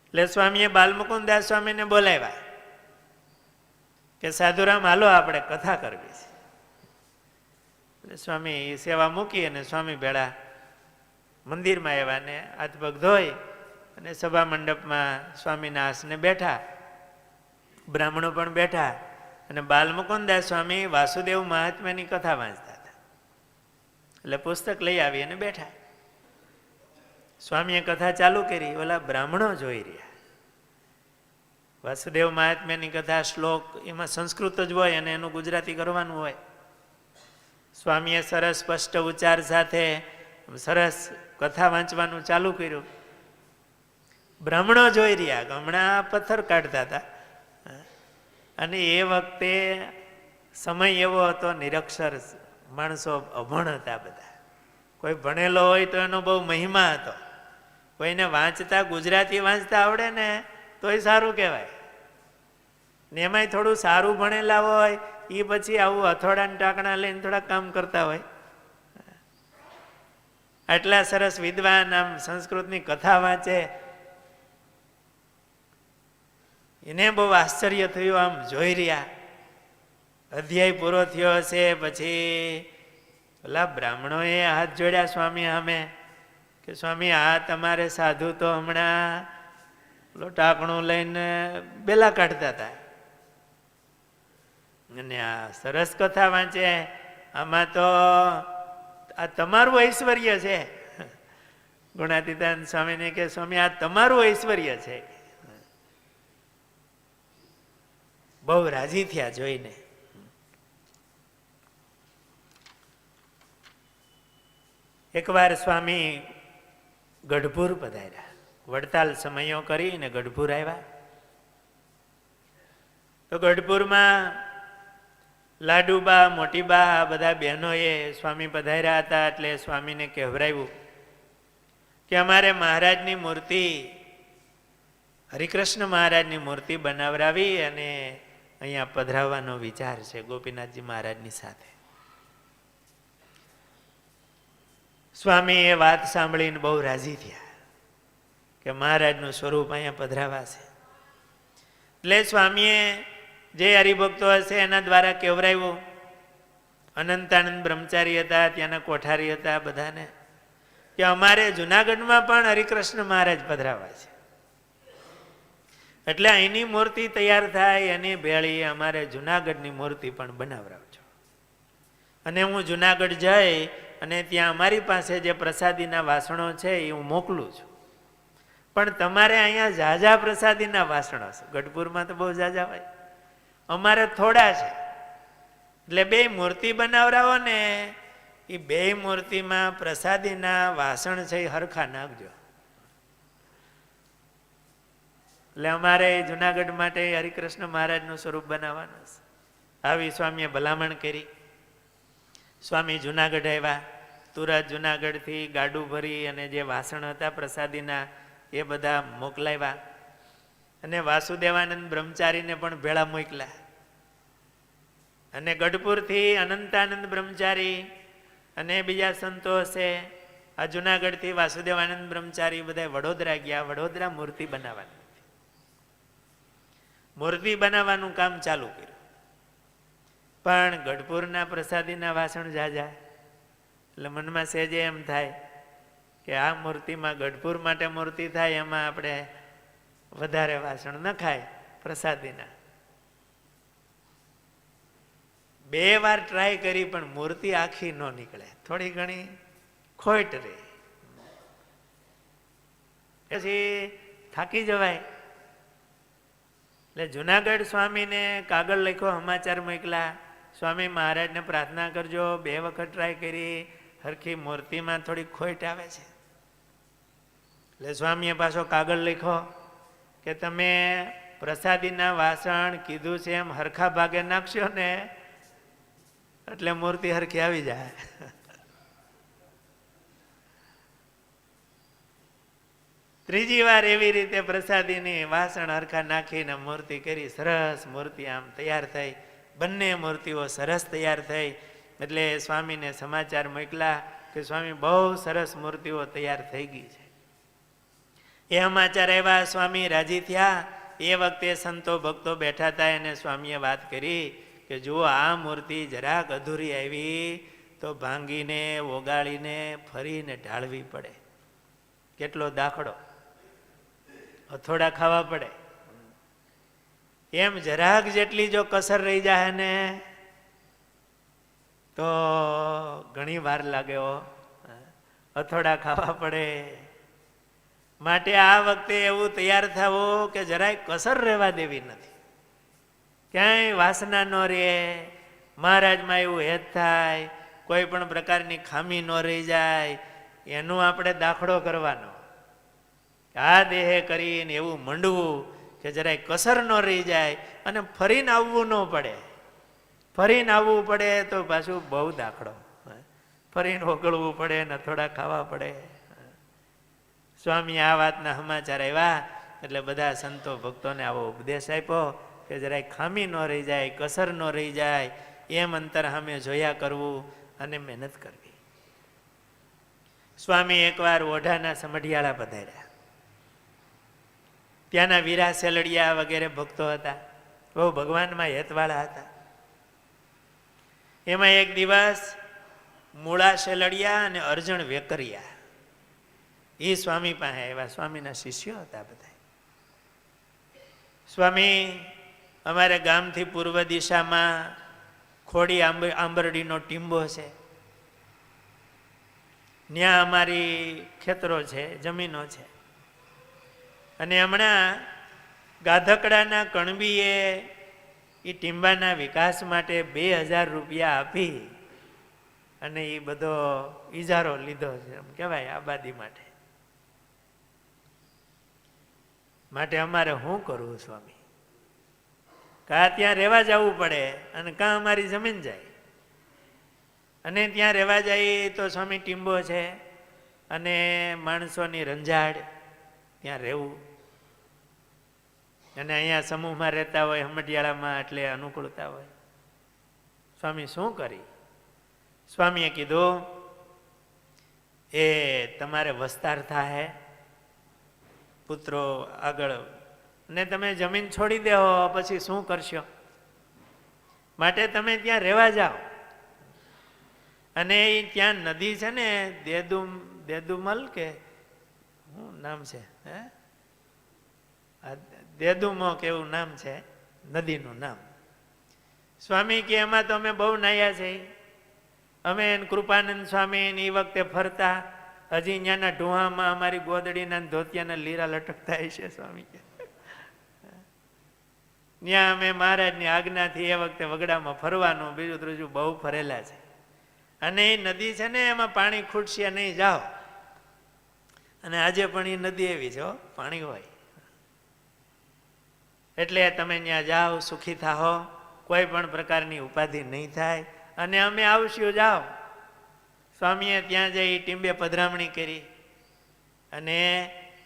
એટલે સ્વામીએ બાલમુકુંદા સ્વામીને બોલાવ્યા કે સાધુરામ હાલો આપણે કથા કરવી છે. એટલે સ્વામી સેવા મૂકી અને સ્વામી ભેળા મંદિરમાં આવ્યા ને હાથ પગ ધોઈ અને સભા મંડપમાં સ્વામીના આસને બેઠા. બ્રાહ્મણો પણ બેઠા અને બાલમુકુંદા સ્વામી વાસુદેવ મહાત્માની કથા વાંચતા હતા. એટલે પુસ્તક લઈ આવી અને બેઠા. સ્વામીએ કથા ચાલુ કરી. ઓલા બ્રાહ્મણો જોઈ રહ્યા. વાસુદેવ મહાત્મ્યની કથા શ્લોક એમાં સંસ્કૃત જ હોય અને એનું ગુજરાતી કરવાનું હોય. સ્વામીએ સરસ સ્પષ્ટ ઉચ્ચાર સાથે સરસ કથા વાંચવાનું ચાલુ કર્યું. બ્રાહ્મણો જોઈ રહ્યા, હમણાં પથ્થર કાઢતા હતા. અને એ વખતે સમય એવો હતો, નિરક્ષર માણસો અભણ હતા બધા. કોઈ ભણેલો હોય તો એનો બહુ મહિમા હતો. કોઈને વાંચતા ગુજરાતી વાંચતા આવડે ને તોય સારું કહેવાય. ને એમાંય થોડું સારું ભણેલા હોય એ પછી આવું હથોડા ને ટાંકણા લઈને થોડા કામ કરતા હોય. આટલા સરસ વિદ્વાન આમ સંસ્કૃતની કથા વાંચે, એને બહુ આશ્ચર્ય થયું. આમ જોઈ રહ્યા, અધ્યાય પૂરો થયો હશે પછી ઓલા બ્રાહ્મણોએ હાથ જોડ્યા સ્વામી સામે કે સ્વામી આ તમારે સાધુ તો હમણાં ટાંકણું લઈને બેલા કાઢતા હતા, અને આ સરસ કથા વાંચે, આમાં તો આ તમારું ઐશ્વર્ય છે. ગુણાતીતાનંદ સ્વામીને કે સ્વામી આ તમારું ઐશ્વર્ય છે. બહુ રાજી થયા જોઈને. એકવાર સ્વામી ગઢપુર પધાર્યા, વડતાલ સમયો કરીને ગઢપુર આવ્યા. તો ગઢપુરમાં લાડુબા, મોટીબા આ બધા બહેનોએ સ્વામી પધાર્યા હતા એટલે સ્વામીને કહેવરાવ્યું કે અમારે મહારાજની મૂર્તિ, હરિકૃષ્ણ મહારાજની મૂર્તિ બનાવરાવી અને અહીંયા પધરાવવાનો વિચાર છે ગોપીનાથજી મહારાજની સાથે. સ્વામી એ વાત સાંભળીને બહુ રાજી થયા કે મહારાજનું સ્વરૂપ અહીંયા પધરાવાશે. એટલે સ્વામીએ જે હરિભક્તો હશે એના દ્વારા કહેવરાવ્યું. અનંતાનંદ બ્રહ્મચારી હતા, ત્યાંના કોઠારી હતા, બધાને કે અમારે જુનાગઢમાં પણ હરિકૃષ્ણ મહારાજ પધરાવા છે, એટલે અહીંની મૂર્તિ તૈયાર થાય એની ભેળી અમારે જુનાગઢની મૂર્તિ પણ બનાવરાવજો. અને હું જુનાગઢ જઈ અને ત્યાં અમારી પાસે જે પ્રસાદીના વાસણો છે એ હું મોકલું છું, પણ તમારે અહીંયા ઝાઝા પ્રસાદીના વાસણો છે. ગઢપુરમાં તો બહુ ઝાઝા હોય, અમારે થોડા છે, એટલે બે મૂર્તિ બનાવરાવો ને એ બે મૂર્તિમાં પ્રસાદીના વાસણ છે એ હરખા નાખજો. એટલે અમારે જુનાગઢ માટે હરિકૃષ્ણ મહારાજનું સ્વરૂપ બનાવવાનું છે. આવી સ્વામીએ ભલામણ કરી. સ્વામી જુનાગઢ આવ્યા. તુરત જુનાગઢથી ગાડું ભરી અને જે વાસણ હતા પ્રસાદીના એ બધા મોકલાવ્યા, અને વાસુદેવાનંદ બ્રહ્મચારીને પણ ભેળા મોકલ્યા. અને ગઢપુરથી અનંતાનંદ બ્રહ્મચારી અને બીજા સંતો હશે, આ જુનાગઢથી વાસુદેવાનંદ બ્રહ્મચારી બધા વડોદરા ગયા. વડોદરા મૂર્તિ બનાવવાની, મૂર્તિ બનાવવાનું કામ ચાલુ કર્યું. પણ ગઢપુરના પ્રસાદીના વાસણ ઝાઝા, એટલે મનમાં સહેજે એમ થાય કે આ મૂર્તિમાં ગઢપુર માટે મૂર્તિ થાય એમાં આપણે વધારે વાસણ ન ખાય પ્રસાદીના. 2 વાર ટ્રાય કરી પણ મૂર્તિ આખી ન નીકળે, થોડી ઘણી ખોટ રહે, પછી થાકી જવાય. એટલે જુનાગઢ સ્વામીને કાગળ લખ્યો, સમાચાર મોકલા, સ્વામી મહારાજને પ્રાર્થના કરજો, 2 વખત ટ્રાય કરી, હરખી મૂર્તિમાં થોડી ખોટ આવે છે. એટલે સ્વામીએ પાછો કાગળ લખ્યો કે તમે પ્રસાદીના વાસણ કીધું છે એમ હરખા ભાગે નાખશો ને એટલે મૂર્તિ હરખી આવી જાય. ત્રીજી વાર એવી રીતે પ્રસાદીની વાસણ હરખા નાખીને મૂર્તિ કરી, સરસ મૂર્તિ આમ તૈયાર થઈ. બંને મૂર્તિઓ સરસ તૈયાર થઈ. એટલે સ્વામીને સમાચાર મોકલા કે સ્વામી બહુ સરસ મૂર્તિઓ તૈયાર થઈ ગઈ છે. એ સમાચાર આવ્યા, સ્વામી રાજી થયા. એ વખતે સંતો ભક્તો બેઠા હતા, એને સ્વામીએ વાત કરી કે જુઓ આ મૂર્તિ જરાક અધૂરી આવી તો ભાંગીને ઓગાળીને ફરીને ઢાળવી પડે, કેટલો દાખલો, થોડા ખાવા પડે. એમ જરાક જેટલી જો કસર રહી જાય ને તો ઘણી વાર લાગે, અથોડા ખાવા પડે. માટે આ વખતે એવું તૈયાર થવું કે જરાય કસર રહેવા દેવી નથી, ક્યાંય વાસના ન રહે, મહારાજમાં એવું હેત થાય, કોઈ પણ પ્રકારની ખામી ન રહી જાય, એનું આપણે દાખલો કરવાનો. આ દેહે કરીને એવું મંડવું કે જરાય કસર ન રહી જાય અને ફરીને આવવું ન પડે. ફરીને આવવું પડે તો પાછું બહુ દાખલો, ફરીને ઓગળવું પડે ને થોડા ખાવા પડે. સ્વામી આ વાતના સમાચાર આવ્યા એટલે બધા સંતો ભક્તોને આવો ઉપદેશ આપ્યો કે જરાય ખામી ન રહી જાય, કસર ન રહી જાય, એમ અંતર સામે જોયા કરવું અને મહેનત કરવી. સ્વામી એકવાર ઓઢાના સમઢિયાળા પધાર્યા. ત્યાંના વીરા સેલડિયા વગેરે ભક્તો હતા, બહુ ભગવાનમાં હેતવાળા હતા. એમાં એક દિવસ મૂળા સેલડિયા અને અર્જણ વેકરિયા એ સ્વામી પાસે આવ્યા. સ્વામીના શિષ્યો હતા બધા. સ્વામી, અમારે ગામથી પૂર્વ દિશામાં ખોડી આંબરડીનો ટીંબો છે, ત્યાં અમારી ખેતરો છે, જમીનો છે, અને હમણાં ગાધકડાના કણબીએ એ ટીંબાના વિકાસ માટે 2000 રૂપિયા આપી અને એ બધો ઈજારો લીધો છે, એમ કહેવાય, આબાદી માટે. માટે અમારે શું કરવું સ્વામી? કાં ત્યાં રહેવા જવું પડે અને કાં અમારી જમીન જાય. અને ત્યાં રહેવા જાય તો સ્વામી ટીંબો છે અને માણસોની રંજાડ, ત્યાં રહેવું. અને અહીંયા સમૂહમાં રહેતા હોય, હમડિયાળામાં, એટલે અનુકૂળતા હોય. સ્વામી શું કરી? સ્વામીએ કીધું, એ તમારે વસ્તાર થાય, પુત્રો આગળ, ને તમે જમીન છોડી દેવો પછી શું કરશો? માટે તમે ત્યાં રહેવા જાઓ. અને ત્યાં નદી છે ને, દેદુમલ કે શું નામ છે, દેદુમો કે એવું નામ છે નદીનું નામ. સ્વામી કે એમાં તો અમે બહુ નાહ્યા છે. અમે કૃપાનંદ સ્વામી એ વખતે ફરતા, હજી ત્યાંના ઢુહામાં અમારી ગોદડીના ધોતિયાના લીરા લટકતા છે સ્વામી કે. ત્યાં અમે મહારાજની આજ્ઞાથી એ વખતે વગડામાં ફરવાનું, બીજું ત્રીજું બહુ ફરેલા છે. અને એ નદી છે ને, એમાં પાણી ખૂટશે નહીં, જાઓ. અને આજે પણ એ નદી એવી છે, પાણી હોય. એટલે તમે ત્યાં જાઓ, સુખી થાઓ, કોઈ પણ પ્રકારની ઉપાધિ નહીં થાય. અને અમે આવશું, જાઓ. સ્વામીએ ત્યાં જઈ ટીંબે પધરામણી કરી અને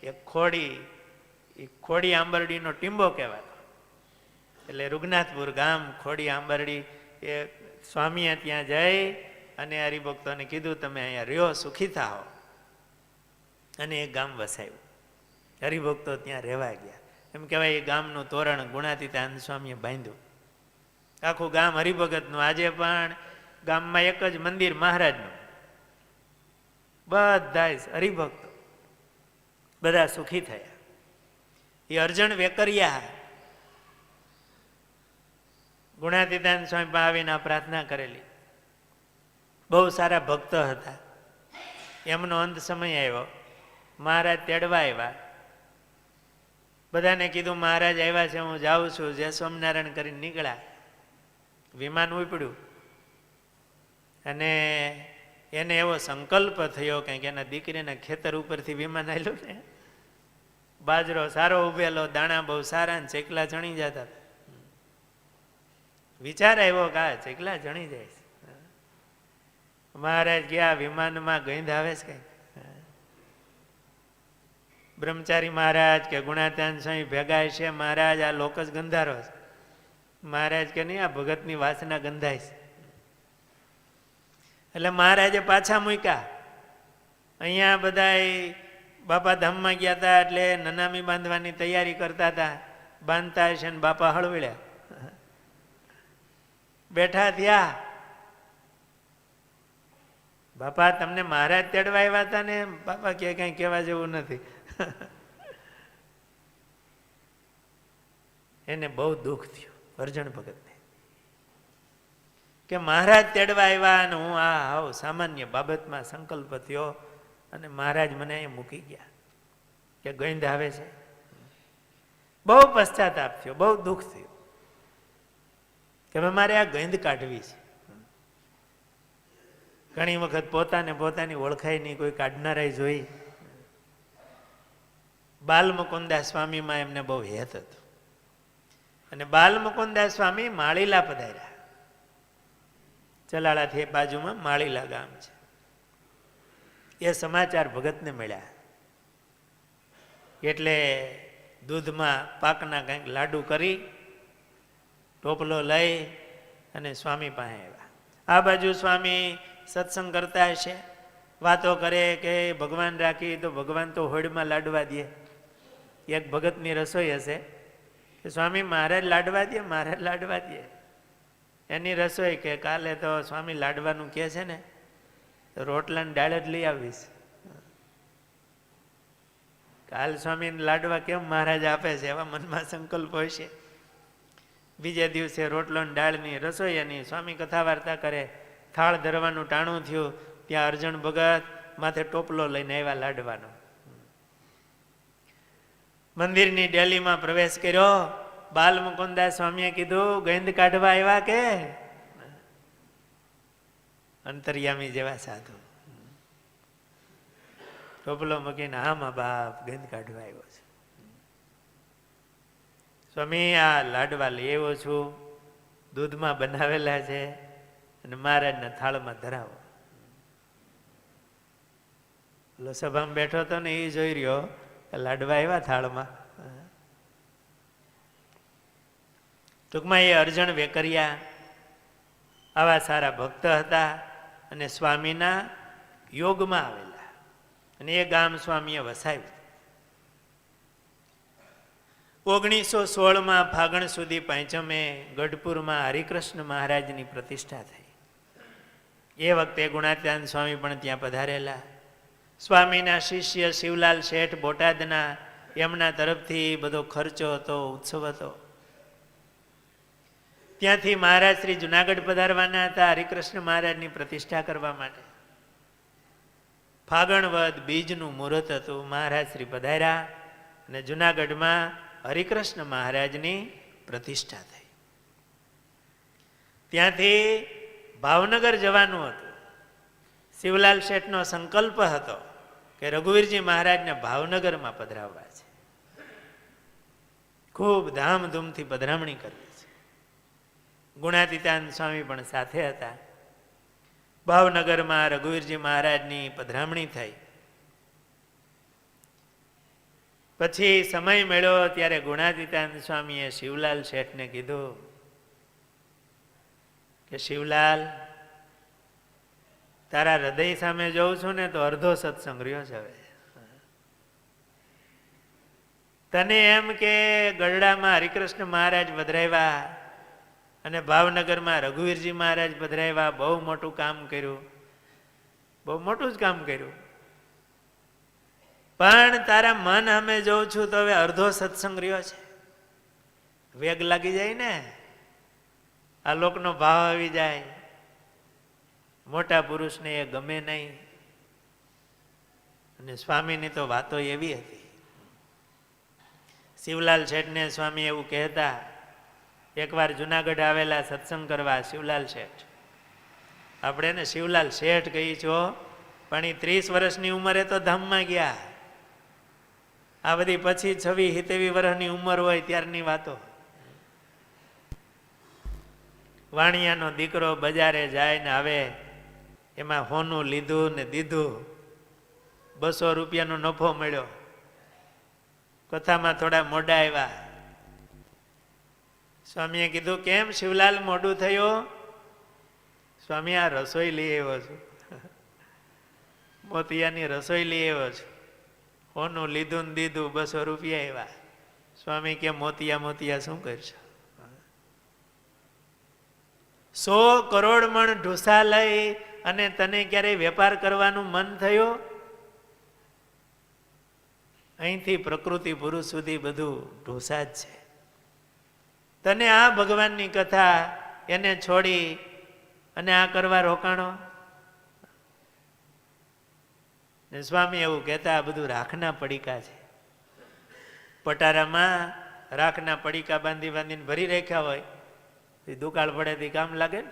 એક ખોડી આંબરડીનો ટીંબો કહેવાતો. એટલે રૂગનાથપુર ગામ, ખોડી આંબરડી, એ સ્વામીએ ત્યાં જઈ અને હરિભક્તોને કીધું, તમે અહીંયા રહ્યો, સુખી થાઓ. અને એ ગામ વસાયું. હરિભક્તો ત્યાં રહેવા ગયા. એમ કહેવાય, એ ગામનું તોરણ ગુણાતીતાનંદ સ્વામીએ બાંધ્યું. આખું ગામ હરિભગતનું. આજે પણ ગામમાં એક જ મંદિર મહારાજનું. બધા હરિભક્તો, બધા સુખી થયા. એ અર્જણ વેકરિયા ગુણાતીતાનંદ સ્વામી પાસે આવીને પ્રાર્થના કરેલી. બહુ સારા ભક્ત હતા. એમનો અંત સમય આવ્યો, મહારાજ તેડવા આવ્યા. બધાને કીધું, મહારાજ આવ્યા છે, હું જાઉં છું. જય સ્વામિનારાયણ કરીને નીકળ્યા. વિમાન ઉપડ્યું અને એને એવો સંકલ્પ થયો કે એના દીકરીના ખેતર ઉપરથી વિમાન આવેલું ને, બાજરો સારો ઉભેલો, દાણા બહુ સારા, ને ચેકલા ચણી જતા. વિચાર આવ્યો કે આ ચેકલા ચણી જાય. મહારાજ ગયા, વિમાનમાં ગંધ આવે છે કઈ. બ્રહ્મચારી મહારાજ કે ગુણાતીતાનંદ સ્વામી ભેગા છે. મહારાજ, આ લોક જ ગંધારો છે. મહારાજ કે નહીં, આ ભગતની વાસના ગંધાય છે. એટલે મહારાજે પાછા મૂક્યા. અહીંયા બધા બાપા ધામમાં ગયા હતા, એટલે નનામી બાંધવાની તૈયારી કરતા હતા. બાંધતા હશે ને બાપા હળવળ્યા, બેઠા થયા. બાપા, તમને મહારાજ તેડવા આવ્યા હતા ને? બાપા કે કઈ કહેવા જેવું નથી. એને બહુ દુઃખ થયું અર્જણ ભગતને કે મહારાજ તેડવા આવ્યા અને હું આ હાવ સામાન્ય બાબતમાં સંકલ્પ થયો અને મહારાજ મને અહીં મૂકી ગયા કે ગંધ આવે છે. બહુ પશ્ચાતાપ થયો, બહુ દુઃખ થયું કે મારે આ ગંધ કાઢવી છે. ઘણી વખત પોતાની ઓળખાય નહીં, કોઈ કાઢનારાય જોઈ. બાલમુકુદાસ સ્વામીમાં એમને બહુ હેત હતું અને બાલમુકુદાસ સ્વામી માળીલા પધાર્યા. ચલાળાથી બાજુમાં માળીલા ગામ છે. એ સમાચાર ભગતને મળ્યા એટલે દૂધમાં પાકના કંઈક લાડુ કરી ટોપલો લઈ અને સ્વામી પાસે આવ્યા. આ બાજુ સ્વામી સત્સંગ કરતા હશે વાતો કરે કે ભગવાન રાખી તો ભગવાન તો હોડમાં લાડવા દે. એક ભગતની રસોઈ હશે કે સ્વામી મારે જ લાડવા દે, મારે જ લાડવા દે. એની રસોઈ કે કાલે તો સ્વામી લાડવાનું કહે છે ને તો રોટલાની દાળ જ લઈ આવીશ. કાલ સ્વામીને લાડવા કેમ મહારાજ આપે છે એવા મનમાં સંકલ્પ હોય છે. બીજે દિવસે રોટલો ને દાળની રસોઈ એની સ્વામી કથા વાર્તા કરે. થાળ ધરવાનું ટાણું થયું ત્યાં અર્જણ ભગત માથે ટોપલો લઈને આવ્યા લાડવાનો. મંદિરની ડેલીમાં પ્રવેશ કર્યો. બાલ મુકુંદાસ સ્વામીએ કીધું ગંધ કાઢવા આવ્યા કે? અંતર્યામી જેવા સાધુ. ટોપલો મૂકીને હા મા બાપ ગંધ કાઢવા આવ્યો છે. સ્વામી આ લાડવા લઈ આવ્યો છું, દૂધમાં બનાવેલા છે અને મહારાજના થાળમાં ધરાવો. સભામાં બેઠો હતો ને એ જોઈ રહ્યો લાડવા આવ્યા થાળમાં. ટૂંકમાં એ અર્જણ વેકરિયા આવા સારા ભક્ત હતા અને સ્વામીના યોગમાં આવેલા અને એ ગામ સ્વામીએ વસાવ્યું. 1916 ફાગણ સુધી પાંચમે ગઢપુરમાં હરિકૃષ્ણ મહારાજની પ્રતિષ્ઠા થઈ. એ વખતે ગુણાત્યાન સ્વામી પણ ત્યાં પધારેલા. સ્વામીના શિષ્ય શિવલાલ શેઠ બોટાદના, એમના તરફથી બધો ખર્ચો હતો, ઉત્સવ હતો. ત્યાંથી મહારાજ શ્રી જુનાગઢ પધારવાના હતા હરિકૃષ્ણ મહારાજની પ્રતિષ્ઠા કરવા માટે. ફાગણ વદ બીજનું મુહૂર્ત હતું. મહારાજ શ્રી પધાર્યા અને જુનાગઢમાં હરિકૃષ્ણ મહારાજની પ્રતિષ્ઠા થઈ. ત્યાંથી ભાવનગર જવાનું હતું. શિવલાલ શેઠનો સંકલ્પ હતો કે રઘુવીરજી મહારાજને ભાવનગરમાં પધરાવવા છે. ખૂબ ધામધૂમથી પધરામણી કરવી છે. ગુણાતીતાન સ્વામી પણ સાથે હતા. ભાવનગરમાં રઘુવીરજી મહારાજની પધરામણી થઈ. પછી સમય મળ્યો ત્યારે ગુણાતીતાન સ્વામીએ શિવલાલ શેઠને કીધું કે શિવલાલ, તારા હૃદય સામે જોઉં છું ને તો અડધો સત્સંગ રહ્યો છે. હવે તને એમ કે ગઢડામાં હરિકૃષ્ણ મહારાજ પધરાવ્યા અને ભાવનગરમાં રઘુવીરજી મહારાજ પધરાવ્યા, બહુ મોટું કામ કર્યું, બહુ મોટું જ કામ કર્યું. પણ તારા મન અમે જોઉં છું તો હવે અડધો સત્સંગ રહ્યો છે. વેગ લાગી જાય ને, આ લોકનો ભાવ આવી જાય. મોટા પુરુષને એ ગમે નહીં. અને સ્વામીની તો વાતો એવી હતી. શિવલાલ શેઠને સ્વામી એવું કહેતા. એકવાર જુનાગઢ આવેલા સત્સંગ કરવા શિવલાલ શેઠ. આપણે ને શિવલાલ શેઠ કહી છો, પણ એ 30 વર્ષની ઉંમરે તો ધામમાં ગયા. આ બધી પછી 26-27 વર્ષની ઉંમર હોય ત્યારની વાતો. વાણિયાનો દીકરો બજારે જાય ને આવે, એમાં હોનું લીધું ને દીધું, 200 રૂપિયાનો નફો મળ્યો. કથામાં થોડા મોડા આવ્યા. સ્વામીએ કીધું કેમ શિવલાલ મોડું થયું? સ્વામી આ રસોઈ લઈ આવ્યો છું, મોતિયાની રસોઈ લઈ આવ્યો છું. હોનું લીધું ને દીધું, 200 રૂપિયા આવ્યા. સ્વામી કે મોતિયા શું કરશો? 100 કરોડ મણ ઢોસા લઈ અને તને ક્યારેય વેપાર કરવાનું મન થયું? અહીંથી પ્રકૃતિ પુરુષ સુધી બધું ઢોસા જ છે. તને આ ભગવાનની કથા એને છોડી અને આ કરવા રોકાણો? ને સ્વામી એવું કહેતા, આ બધું રાખના પડીકા છે. પટારામાં રાખના પડીકા બાંધી બાંધીને ભરી રાખ્યા હોય, દુકાળ પડે તે કામ લાગે ને.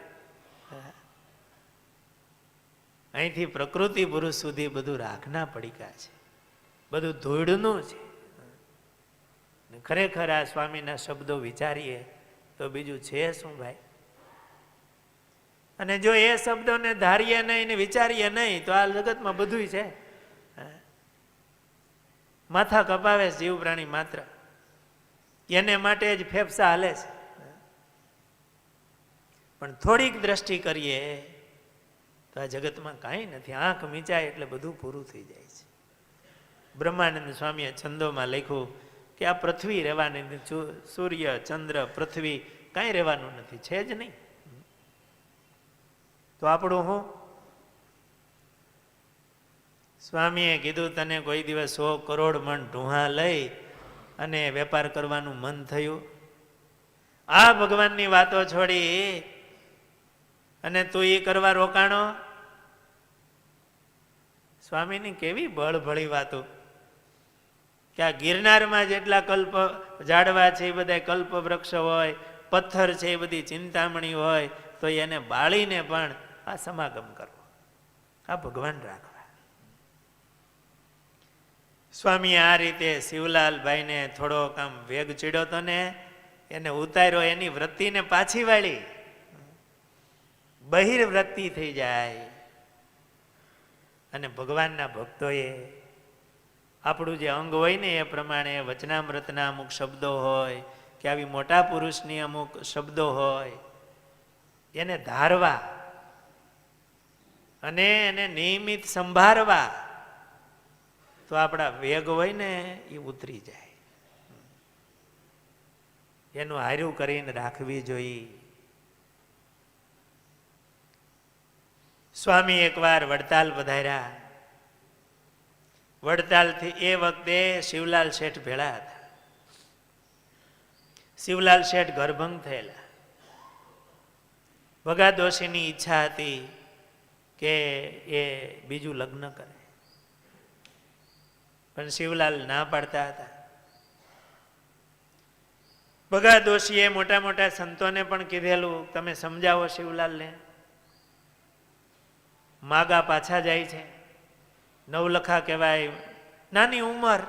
અહીંથી પ્રકૃતિ પુરુષ સુધી બધું રાખના પડીકા છે, બધું ધૂળનું છે. ખરેખર આ સ્વામીના શબ્દો વિચારીએ તો બીજું છે શું ભાઈ? અને જો એ શબ્દોને ધારીએ નહીં ને વિચારીએ નહીં તો આ જગતમાં બધું છે. માથા કપાવે જીવ પ્રાણી માત્ર, એને માટે જ ફેફસા હાલે છે. પણ થોડીક દ્રષ્ટિ કરીએ તો આ જગતમાં કાંઈ નથી. આંખ મીચાય એટલે બધું પૂરું થઈ જાય છે. બ્રહ્માનંદ સ્વામીએ છંદોમાં લખ્યું કે આ પૃથ્વી રહેવાની નથી, સૂર્ય ચંદ્ર પૃથ્વી કાંઈ રહેવાનું નથી, છે જ નહીં. તો આપણું હું? સ્વામીએ કીધું તને કોઈ દિવસ 100 કરોડ મણ ઢૂંહા લઈ અને વેપાર કરવાનું મન થયું? આ ભગવાનની વાતો છોડી અને તું એ કરવા રોકાણો? સ્વામીની કેવી બળભળી વાતો કે આ ગિરનારમાં જેટલા કલ્પ ઝાડવા છે એ બધા કલ્પ વૃક્ષ હોય, પથ્થર છે એ બધી ચિંતામણી હોય, તો એને બાળીને પણ આ સમાગમ કરવો, આ ભગવાન રાખવા. સ્વામીએ આ રીતે શિવલાલભાઈને થોડોક આમ વેગ ચડ્યો તો ને એને ઉતાર્યો, એની વૃત્તિને પાછી વાળી. બહિર્વૃત્તિ થઈ જાય. અને ભગવાનના ભક્તોએ આપણું જે અંગ હોય ને એ પ્રમાણે વચનામૃતના અમુક શબ્દો હોય કે આવી મોટા પુરુષની અમુક શબ્દો હોય એને ધારવા અને એને નિયમિત સંભાળવા, તો આપણા વેગ હોય ને એ ઉતરી જાય. એનું હાર્યું કરીને રાખવી જોઈએ. સ્વામી એકવાર વડતાલ પધાર્યા. વડતાલથી એ વખતે શિવલાલ શેઠ ભેળા હતા. શિવલાલ શેઠ ગર્ભંગ થયેલા. ભગા દોશીની ઈચ્છા હતી કે એ બીજું લગ્ન કરે, પણ શિવલાલ ના પાડતા હતા. ભગા દોશીએ મોટા મોટા સંતોને પણ કીધેલું તમે સમજાવો શિવલાલને. માગા પાછા જાય છે, નવલખા કહેવાય, નાની ઉંમર.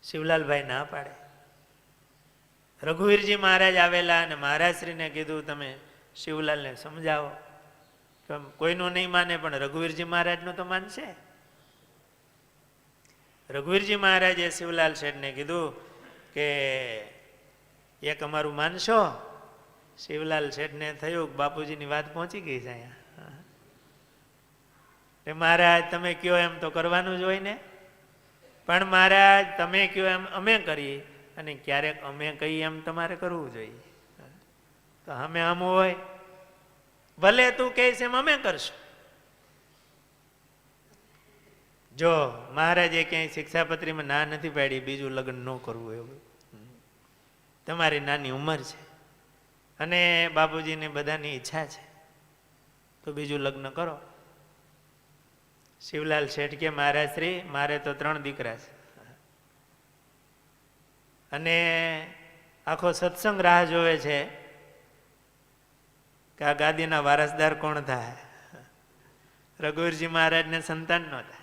શિવલાલભાઈ ના પાડે. રઘુવીરજી મહારાજ આવેલા અને મહારાજશ્રીને કીધું તમે શિવલાલને સમજાવો. કોઈનું નહીં માને પણ રઘુવીરજી મહારાજનું તો માનશે. રઘુવીરજી મહારાજે શિવલાલ શેઠને કીધું કે એક અમારું માનશો? શિવલાલ શેઠને થયું કે બાપુજીની વાત પહોંચી ગઈ છે અહીંયા. મહારાજ તમે કયો એમ તો કરવાનું જ હોય ને, પણ મહારાજ તમે કયો એમ અમે કરીએ અને ક્યારેક અમે કહીએ એમ તમારે કરવું જોઈએ. તો અમે આમ હોય, ભલે તું કહીશ એમ અમે કરશું. જો મહારાજે ક્યાંય શિક્ષાપત્રીમાં ના નથી પાડી બીજું લગ્ન ન કરવું એવું. તમારી નાની ઉંમર છે અને બાપુજીને બધાની ઈચ્છા છે, તો બીજું લગ્ન કરો. શિવલાલ શેઠ કે મહારાજ શ્રી મારે તો 3 દીકરા છે અને આખો સત્સંગ રાહ જોવે છે કે આ ગાદીના વારસદાર કોણ થાય. રઘુવીરજી મહારાજને સંતાન નહોતા,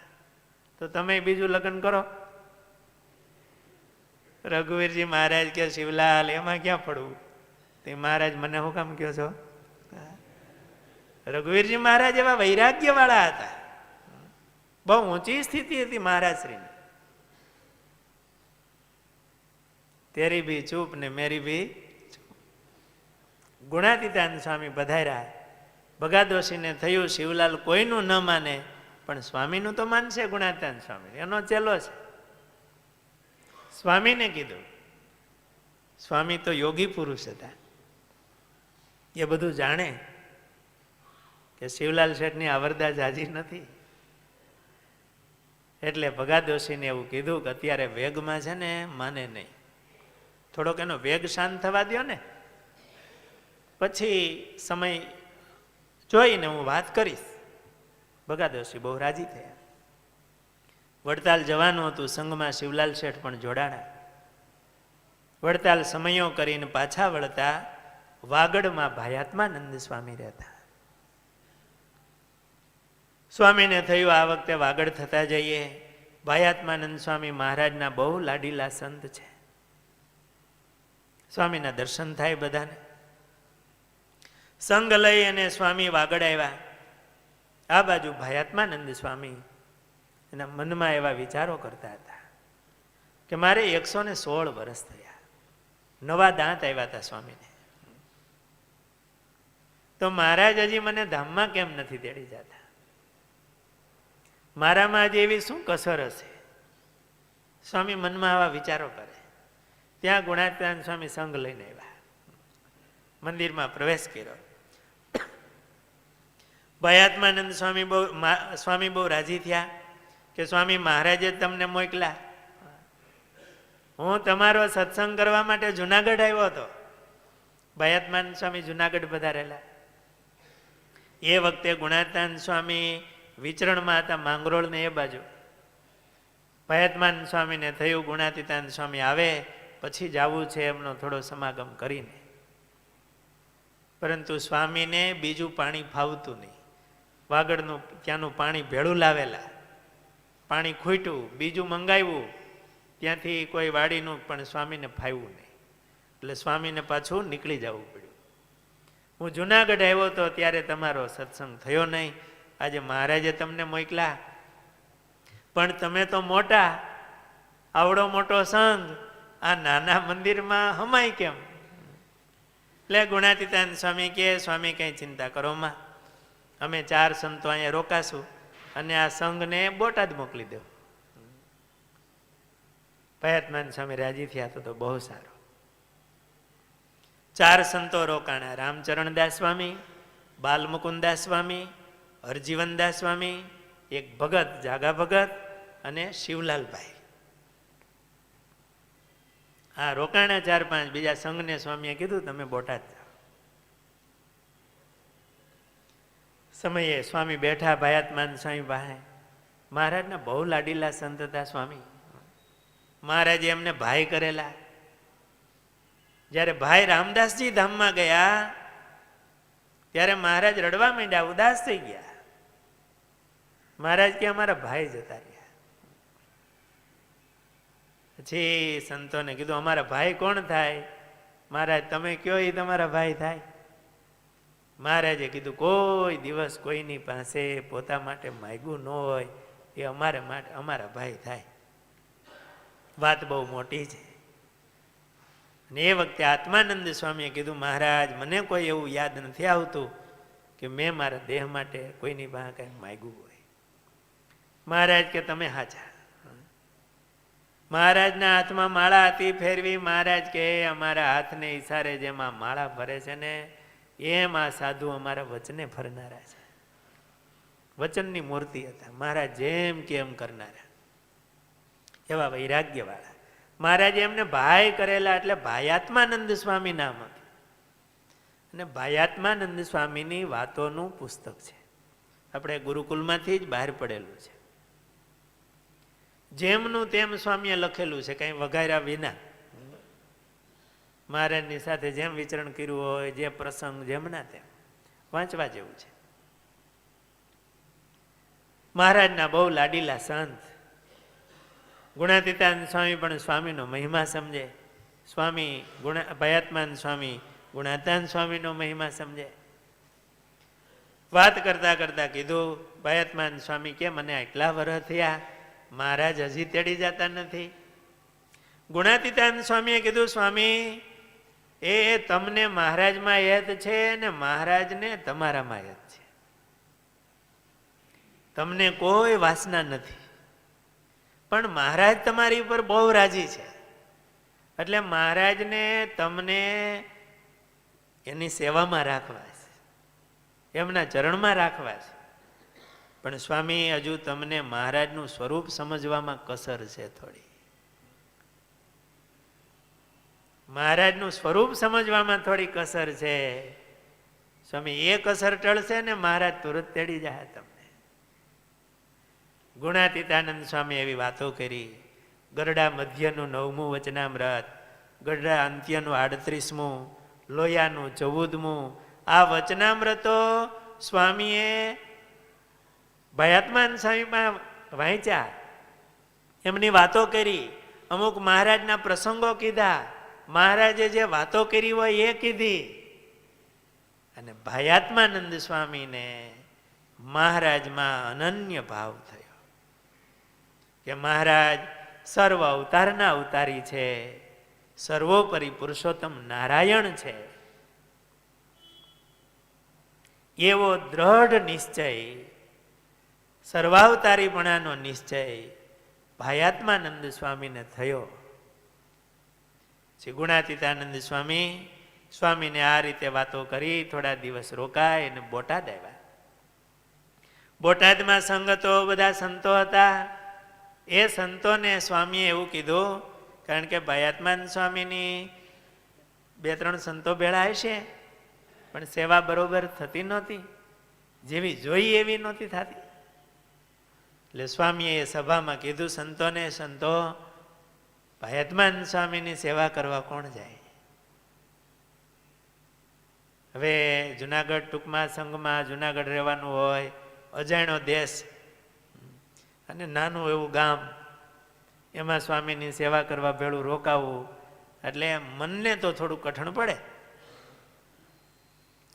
તો તમે બીજું લગ્ન કરો. રઘુવીરજી મહારાજ કે શિવલાલ એમાં ક્યાં પડવું? તે મહારાજ મને હું કામ કહો છો? રઘુવીરજી મહારાજ એવા વૈરાગ્ય વાળા હતા, બહુ ઊંચી સ્થિતિ હતી મહારાજશ્રીની. તેરી ભી ચૂપ ને મેરી ભી ચૂપ. ગુણાતીતાનંદ સ્વામી પધાર્યા. ભગાદોશીને થયું શિવલાલ કોઈનું ન માને પણ સ્વામીનું તો માનશે. ગુણાતીતાનંદ સ્વામી એનો ચેલો છે. સ્વામીને કીધું. સ્વામી તો યોગી પુરુષ હતા, એ બધું જાણે કે શિવલાલ શેઠની આવરદા જાજી નથી. એટલે ભગાદોશીને એવું કીધું કે અત્યારે વેગમાં છે ને માને નહીં, થોડોક એનો વેગ શાંત થવા દો ને, પછી સમય જોઈને હું વાત કરીશ. ભગાદોશી બહુ રાજી થયા. વડતાલ જવાનું હતું, સંઘમાં શિવલાલ શેઠ પણ જોડાણા. વડતાલ સમયો કરીને પાછા વળતા વાગડમાં ભાયાત્માનંદ સ્વામી રહેતા. સ્વામીને થયું આ વખતે વાગડ થતા જઈએ. ભાયાત્માનંદ સ્વામી મહારાજના બહુ લાડીલા સંત છે. સ્વામીના દર્શન થાય બધાને. સંગ લઈ અને સ્વામી વાગડ આવ્યા. આ બાજુ ભાયાત્માનંદ સ્વામી એના મનમાં એવા વિચારો કરતા હતા કે મારે 116 વર્ષ થયા, નવા દાંત આવ્યા હતા સ્વામીને. તો મહારાજ હજી મને ધામમાં કેમ નથી તેડી જતા? મારામાં હજી એવી શું કસર હશે? સ્વામી મનમાં આવા વિચારો કરે. ત્યાં ગુણાતીતાનંદ સ્વામી સંઘ લઈને આવ્યા, મંદિરમાં પ્રવેશ કર્યો. ભયાત્માનંદ સ્વામી બહુ રાજી થયા કે સ્વામી મહારાજે તમને મોકલા. હું તમારો સત્સંગ કરવા માટે જુનાગઢ આવ્યો હતો. ભયાત્માનંદ સ્વામી જુનાગઢ પધારેલા. એ વખતે ગુણાતીતાનંદ સ્વામી વિચરણમાં હતા, માંગરોળ ને એ બાજુ. ભયાત્માનંદ સ્વામીને થયું ગુણાતીતાનંદ સ્વામી આવે પછી જવું છે એમનો થોડો સમાગમ કરીને. પરંતુ સ્વામીને બીજું પાણી ફાવતું નહીં. વાગડનું ત્યાંનું પાણી ભેળું લાવેલા, પાણી ખૂટ્યું, બીજું મંગાવ્યું ત્યાંથી કોઈ વાડીનું, પણ સ્વામીને ફાવ્યું નહીં. એટલે સ્વામીને પાછું નીકળી જવું પડ્યું. હું જુનાગઢ આવ્યો હતો ત્યારે તમારો સત્સંગ થયો નહીં. આજે મહારાજે તમને મોકલા, પણ તમે તો મોટા, આવડો મોટો સંઘ આ નાના મંદિરમાં હમાય કેમ? એટલે ગુણાતીતાનંદ સ્વામી કહે, સ્વામી કંઈ ચિંતા કરો માં, અમે 4 સંતો અહીંયા રોકાશું અને આ સંઘને બોટાદ મોકલી દો. ભયાત્માનંદ સ્વામી રાજી થયા તો બહુ સારું. 4 સંતો રોકાણા: રામચરણદાસ સ્વામી, બાલમુકુદાસ સ્વામી, હરજીવનદાસ સ્વામી, એક ભગત જાગા ભગત અને શિવલાલભાઈ. આ રોકાણા 4-5. બીજા સંઘને સ્વામીએ કીધું તમે બોટાદ જાઓ. સમયે સ્વામી બેઠા ભયાત્માનંદ સ્વામી પાસે. મહારાજના બહુ લાડીલા સંત હતા સ્વામી. મહારાજે એમને ભાઈ કરેલા. જ્યારે ભાઈ રામદાસજી ધામમાં ગયા ત્યારે મહારાજ રડવા માંડ્યા, ઉદાસ થઈ ગયા. મહારાજ કે અમારા ભાઈ જતા રહ્યા. પછી સંતોને કીધું અમારા ભાઈ કોણ થાય? મહારાજ તમે કયો એ તમારા ભાઈ થાય. મહારાજે કીધું કોઈ દિવસ કોઈની પાસે પોતા માટે માગ્યું ન હોય એ અમારા ભાઈ થાય. વાત બહુ મોટી છે. અને એ વખતે આત્માનંદ સ્વામીએ કીધું મહારાજ મને કોઈ એવું યાદ નથી આવતું કે મેં મારા દેહ માટે કોઈની પાસે કંઈ માગ્યું હોય. મહારાજ કે તમે હાચા. મહારાજના હાથમાં માળા હતી ફેરવી. મહારાજ કે અમારા હાથને ઈશારે જેમાં માળા ભરે છે ને એમ આ સાધુ અમારા વચને ફરનારા છે. વચનની મૂર્તિ હતા મહારાજ, જેમ કે એમ કરનારા, એવા વૈરાગ્યવાળા. મહારાજે એમને ભાઈ કરેલા એટલે ભાયાત્માનંદ સ્વામી નામ હતું. અને ભાયાત્માનંદ સ્વામીની વાતોનું પુસ્તક છે, આપણે ગુરુકુલમાંથી જ બહાર પડેલું છે. જેમનું તેમ સ્વામીએ લખેલું છે, કંઈ વઘાર્યા વિના. મહારાજની સાથે જેમ વિચરણ કર્યું હોય, જે પ્રસંગ જેમના તેમ વાંચવા જેવું છે. મહારાજના બહુ લાડીલા સંત. ગુણાતીતાનંદ સ્વામી પણ સ્વામીનો મહિમા સમજે. સ્વામી ભયાત્માનંદ સ્વામી ગુણાતીતાનંદ સ્વામીનો મહિમા સમજે. વાત કરતા કરતા કીધું ભયાત્માનંદ સ્વામી કે મને આટલા વર્ષ થયા, મહારાજ હજી તેડી જતા નથી. ગુણાતીતાનંદ સ્વામીએ કીધું સ્વામી એ તમને મહારાજમાં યત છે ને મહારાજને તમારામાં યત છે. તમને કોઈ વાસના નથી, પણ મહારાજ તમારી ઉપર બહુ રાજી છે. એટલે મહારાજને તમને એની સેવામાં રાખવા છે, એમના ચરણમાં રાખવા છે. પણ સ્વામી હજુ તમને મહારાજનું સ્વરૂપ સમજવામાં કસર છે થોડી. મહારાજનું સ્વરૂપ સમજવામાં થોડી કસર છે. સ્વામી એ કસર ટળશે ને મહારાજ તુરત તેડી જાય તમને. ગુણાતીતાનંદ સ્વામી એવી વાતો કરી. ગરડા મધ્યનું 9મું વચનામૃત, ગરડા અંત્યનું 38મું, લોયાનું 14મું. આ વચનામૃતો સ્વામીએ ભયાત્માનંદ સ્વામીમાં વાંચ્યા, એમની વાતો કરી. અમુક મહારાજના પ્રસંગો કીધા, મહારાજે જે વાતો કરી હોય એ કીધી. અને ભયાત્માનંદ સ્વામીને મહારાજમાં અનન્ય ભાવ થયો કે મહારાજ સર્વ અવતારના અવતારી છે, સર્વોપરી પુરુષોત્તમ નારાયણ છે. એવો દ્રઢ નિશ્ચય, સર્વાવતારીપણાનો નિશ્ચય ભાયાત્માનંદ સ્વામીને થયો. શ્રી ગુણાતીતાનંદ સ્વામીને આ રીતે વાતો કરી થોડા દિવસ રોકાય અને બોટાદ આવ્યા. બોટાદમાં સંગતો બધા સંતો હતા. એ સંતોને સ્વામીએ એવું કીધું, કારણ કે ભાયાત્માનંદ સ્વામીની 2-3 સંતો ભેળા હશે, પણ સેવા બરોબર થતી નહોતી, જેવી જોઈ એવી નહોતી થતી. એટલે સ્વામીએ એ સભામાં કીધું સંતોને, સંતો ભાયાત્માનંદ સ્વામીની સેવા કરવા કોણ જાય? હવે જુનાગઢ ટૂંકમાં સંઘમાં જુનાગઢ રહેવાનું હોય, અજાણ્યો દેશ અને નાનું એવું ગામ, એમાં સ્વામીની સેવા કરવા ભેળું રોકાવું એટલે મનને તો થોડું કઠણ પડે.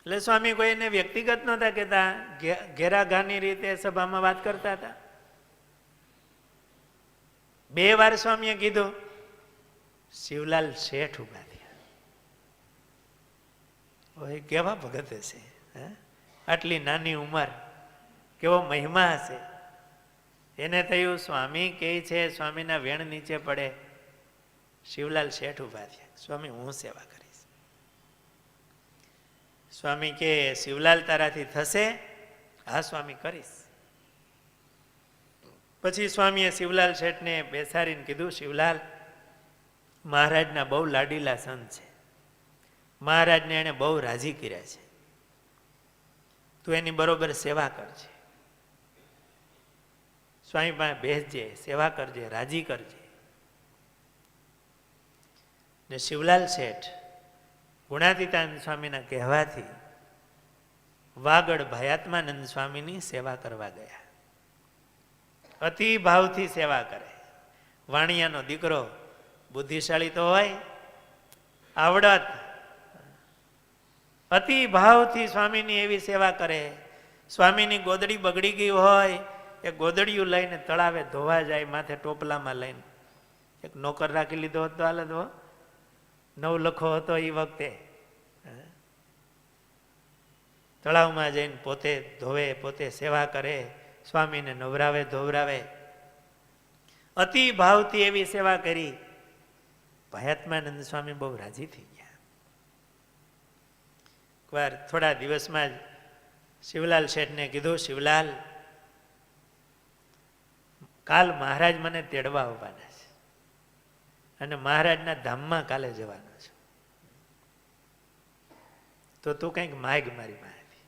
એટલે સ્વામી કોઈને વ્યક્તિગત નહોતા કહેતા, ઘેરાઘાની રીતે સભામાં વાત કરતા હતા. 2 વાર સ્વામીએ કીધું. શિવલાલ શેઠ ઉભા થયા. ઓય કેવા ભગત હશે, આટલી નાની ઉંમર, કેવો મહિમા હશે. એને થયું સ્વામી કહે છે સ્વામીના વેણ નીચે પડે. શિવલાલ શેઠ ઉભા થયા. સ્વામી હું સેવા કરીશ. સ્વામી કે શિવલાલ તારાથી થશે? હા સ્વામી કરીશ. પછી સ્વામીએ શિવલાલ શેઠને બેસાડીને કીધું, શિવલાલ મહારાજના બહુ લાડીલા સંત છે, મહારાજને એને બહુ રાજી કર્યા છે, તું એની બરોબર સેવા કરજે, સ્વામી પાસે બેસજે, સેવા કરજે, રાજી કરજે. ને શિવલાલ શેઠ ગુણાતીતાનંદ સ્વામીના કહેવાથી વાગડ ભાયાત્માનંદ સ્વામીની સેવા કરવા ગયા. અતિ ભાવથી સેવા કરે. વાણિયાનો દીકરો બુદ્ધિશાળી તો હોય, આવડત, અતિ ભાવથી સ્વામીની એવી સેવા કરે. સ્વામીની ગોદડી બગડી ગઈ હોય, એ ગોદડિયું લઈને તળાવે ધોવા જાય, માથે ટોપલામાં લઈને. એક નોકર રાખી લીધો હતો, હાલ તો 9 લખો હતો એ વખતે. તળાવમાં જઈને પોતે ધોવે, પોતે સેવા કરે, સ્વામીને નવરાવે ધોવરાવે. અતિ ભાવથી એવી સેવા કરી. ભાયાત્માનંદ સ્વામી બહુ રાજી થઈ ગયા. એકવાર થોડા દિવસમાં જ શિવલાલ શેઠને કીધું, શિવલાલ કાલ મહારાજ મને તેડવા આવવાના છે અને મહારાજના ધામમાં કાલે જવાનો છે, તો તું કંઈક માગ મારી પાસેથી.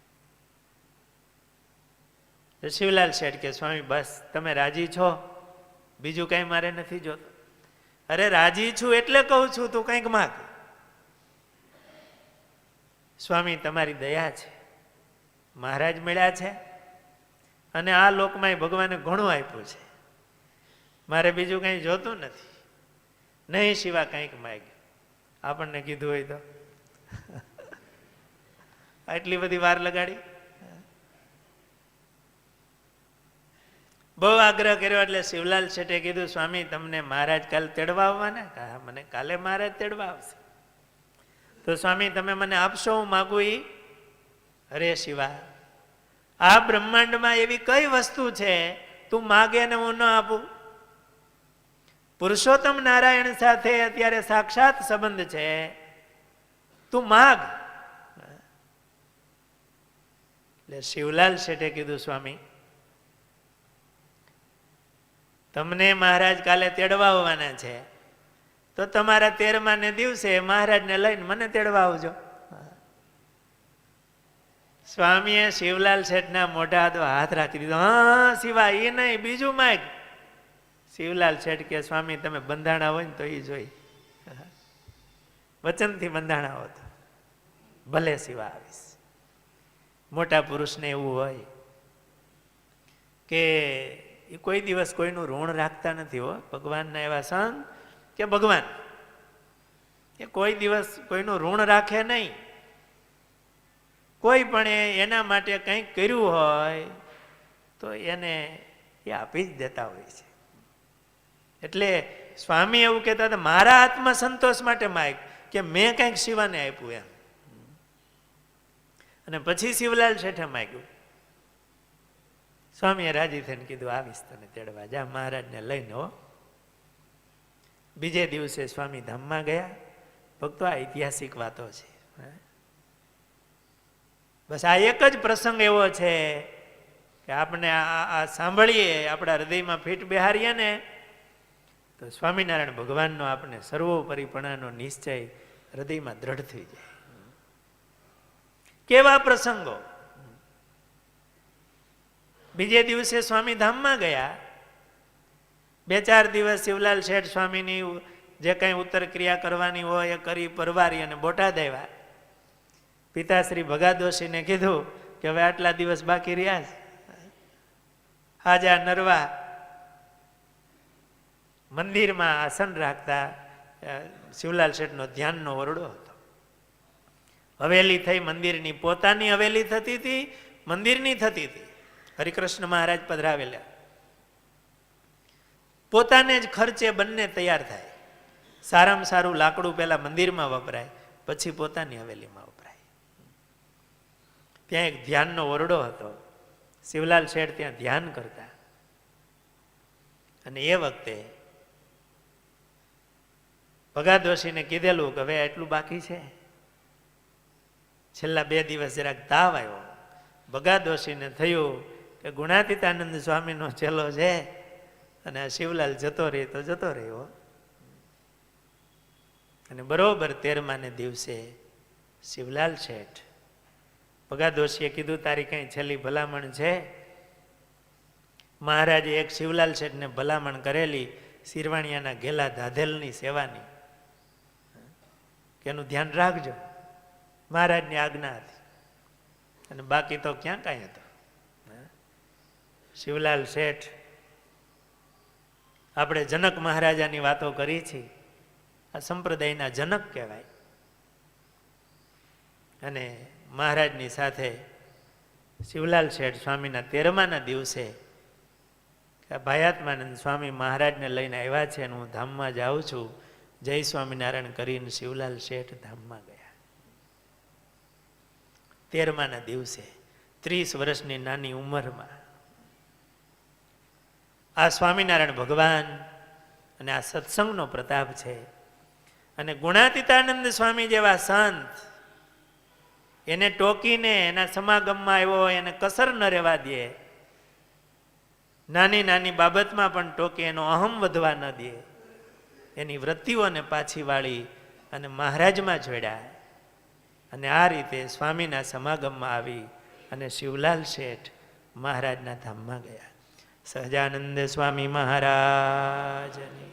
શિવલાલ શેઠ કે સ્વામી બસ તમે રાજી છો, બીજું કઈ મારે નથી જોતું. અરે રાજી છું એટલે કહું છું, તું કંઈક માગ. સ્વામી તમારી દયા છે, મહારાજ મળ્યા છે અને આ લોકમાં ભગવાને ઘણું આપ્યું છે, મારે બીજું કંઈ જોતું નથી, નહીં સિવા કંઈક માગ. આપણને કીધું હોય તો આટલી બધી વાર લગાડી. બહુ આગ્રહ કર્યો એટલે શિવલાલ શેઠે કીધું, સ્વામી તમને મહારાજ કાલે તેડવા આવવાના? હા મને કાલે મહારાજ તેડવા આવશે. તો સ્વામી તમે મને આપશો હું માગું ઈ? અરે શિવા, આ બ્રહ્માંડમાં એવી કઈ વસ્તુ છે તું માગે ને હું ન આપું? પુરુષોત્તમ નારાયણ સાથે અત્યારે સાક્ષાત સંબંધ છે, તું માગ. એટલે શિવલાલ શેઠે કીધું, સ્વામી તમને મહારાજ કાલે તેડવા આવવાના છે તો તમારા 13મા દિવસે મહારાજને લઈને મને તેડવા આવજો. સ્વામીએ શિવલાલ શેઠના મોઢા તો હાથ રાખી દીધો. હા શિવા, એ નહીં, બીજું માગ. શિવલાલ શેઠ કે સ્વામી તમે બંધાણા હોય ને તો એ જોઈ, વચનથી બંધાણા હો તો ભલે શિવા આવીશ. મોટા પુરુષને એવું હોય કે એ કોઈ દિવસ કોઈનું ઋણ રાખતા નથી હો. ભગવાનના એવા સંત કે ભગવાન એ કોઈ દિવસ કોઈનું ઋણ રાખે નહીં. કોઈ પણ એના માટે કંઈક કર્યું હોય તો એને એ આપી જ દેતા હોય છે. એટલે સ્વામી એવું કહેતા હતા, મારા આત્મસંતોષ માટે માગ કે મેં કંઈક શિવાને આપ્યું એમ. અને પછી શિવલાલ શેઠે માગ્યું. સ્વામીએ રાજી થઈને કીધું આવીશ તને તેડવા, જા મહારાજને લઈને હો. બીજે દિવસે સ્વામી ધામમાં ગયા. ભક્તો આ ઐતિહાસિક વાતો છે. બસ આ એક જ પ્રસંગ એવો છે કે આપણે આ સાંભળીએ, આપણા હૃદયમાં ફીટ બેહારીએ ને તો સ્વામિનારાયણ ભગવાનનો આપણે સર્વોપરીપણાનો નિશ્ચય હૃદયમાં દ્રઢ થઈ જાય. કેવા પ્રસંગો! બીજે દિવસે સ્વામી ધામમાં ગયા. 2-4 દિવસ શિવલાલ શેઠ સ્વામીની જે કંઈ ઉત્તર ક્રિયા કરવાની હોય એ કરી પરવારી અને બોટાદ આવ્યા. પિતાશ્રી ભગાદોશીને કીધું કે હવે આટલા દિવસ બાકી રહ્યા છે. હાજા નરવા મંદિરમાં આસન રાખતા શિવલાલ શેઠનો ધ્યાનનો ઓરડો હતો. હવેલી થઈ મંદિરની, પોતાની હવેલી થતી હતી, મંદિરની થતી હતી. હરિકૃષ્ણ મહારાજ પધરાવેલા. પોતાને જ ખર્ચે બંને તૈયાર થાય. સારામાં સારું લાકડું પહેલા મંદિરમાં વપરાય, પછી પોતાની હવેલીમાં વપરાય. ત્યાં એક ધ્યાનનો ઓરડો હતો. શિવલાલ શેઠ ત્યાં ધ્યાન કરતા. અને એ વખતે ભગાદોશીને કીધેલું કે હવે એટલું બાકી છે. છેલ્લા 2 દિવસ જરાક તાવ આવ્યો. ભગાદોશીને થયું કે ગુણાતીતાનંદ સ્વામીનો ચેલો છે અને આ શિવલાલ જતો રહે તો જતો રહ્યો. અને બરોબર 13માને દિવસે શિવલાલ શેઠ, ભગાદોશીએ કીધું તારી કઈ છેલ્લી ભલામણ છે? મહારાજે એક શિવલાલ શેઠને ભલામણ કરેલી શિરવાણિયાના ઘેલા ધાધેલની સેવાની, કે એનું ધ્યાન રાખજો. મહારાજની આજ્ઞા હતી. અને બાકી તો ક્યાં કાંઈ હતું. શિવલાલ શેઠ, આપણે જનક મહારાજાની વાતો કરી છે. આ સંપ્રદાયના જનક કહેવાય. અને મહારાજની સાથે શિવલાલ શેઠ સ્વામીના 13માના દિવસે ભાયાત્માનંદ સ્વામી મહારાજને લઈને આવ્યા છે અને હું ધામમાં જાઉં છું, જય સ્વામિનારાયણ કરીને શિવલાલ શેઠ ધામમાં ગયા. 13માના દિવસે 30 વર્ષની નાની ઉંમરમાં આ સ્વામિનારાયણ ભગવાન અને આ સત્સંગનો પ્રતાપ છે. અને ગુણાતીતાનંદ સ્વામી જેવા સંત એને ટોકીને એના સમાગમમાં આવ્યો, એને કસર ન રહેવા દે. નાની નાની બાબતમાં પણ ટોકી, એનો અહમ વધવા ન દે. એની વૃત્તિઓને પાછી વાળી અને મહારાજમાં જોડ્યા. અને આ રીતે સ્વામીના સમાગમમાં આવી અને શિવલાલ શેઠ મહારાજના ધામમાં ગયા. સહજાનંદ સ્વામી મહારાજની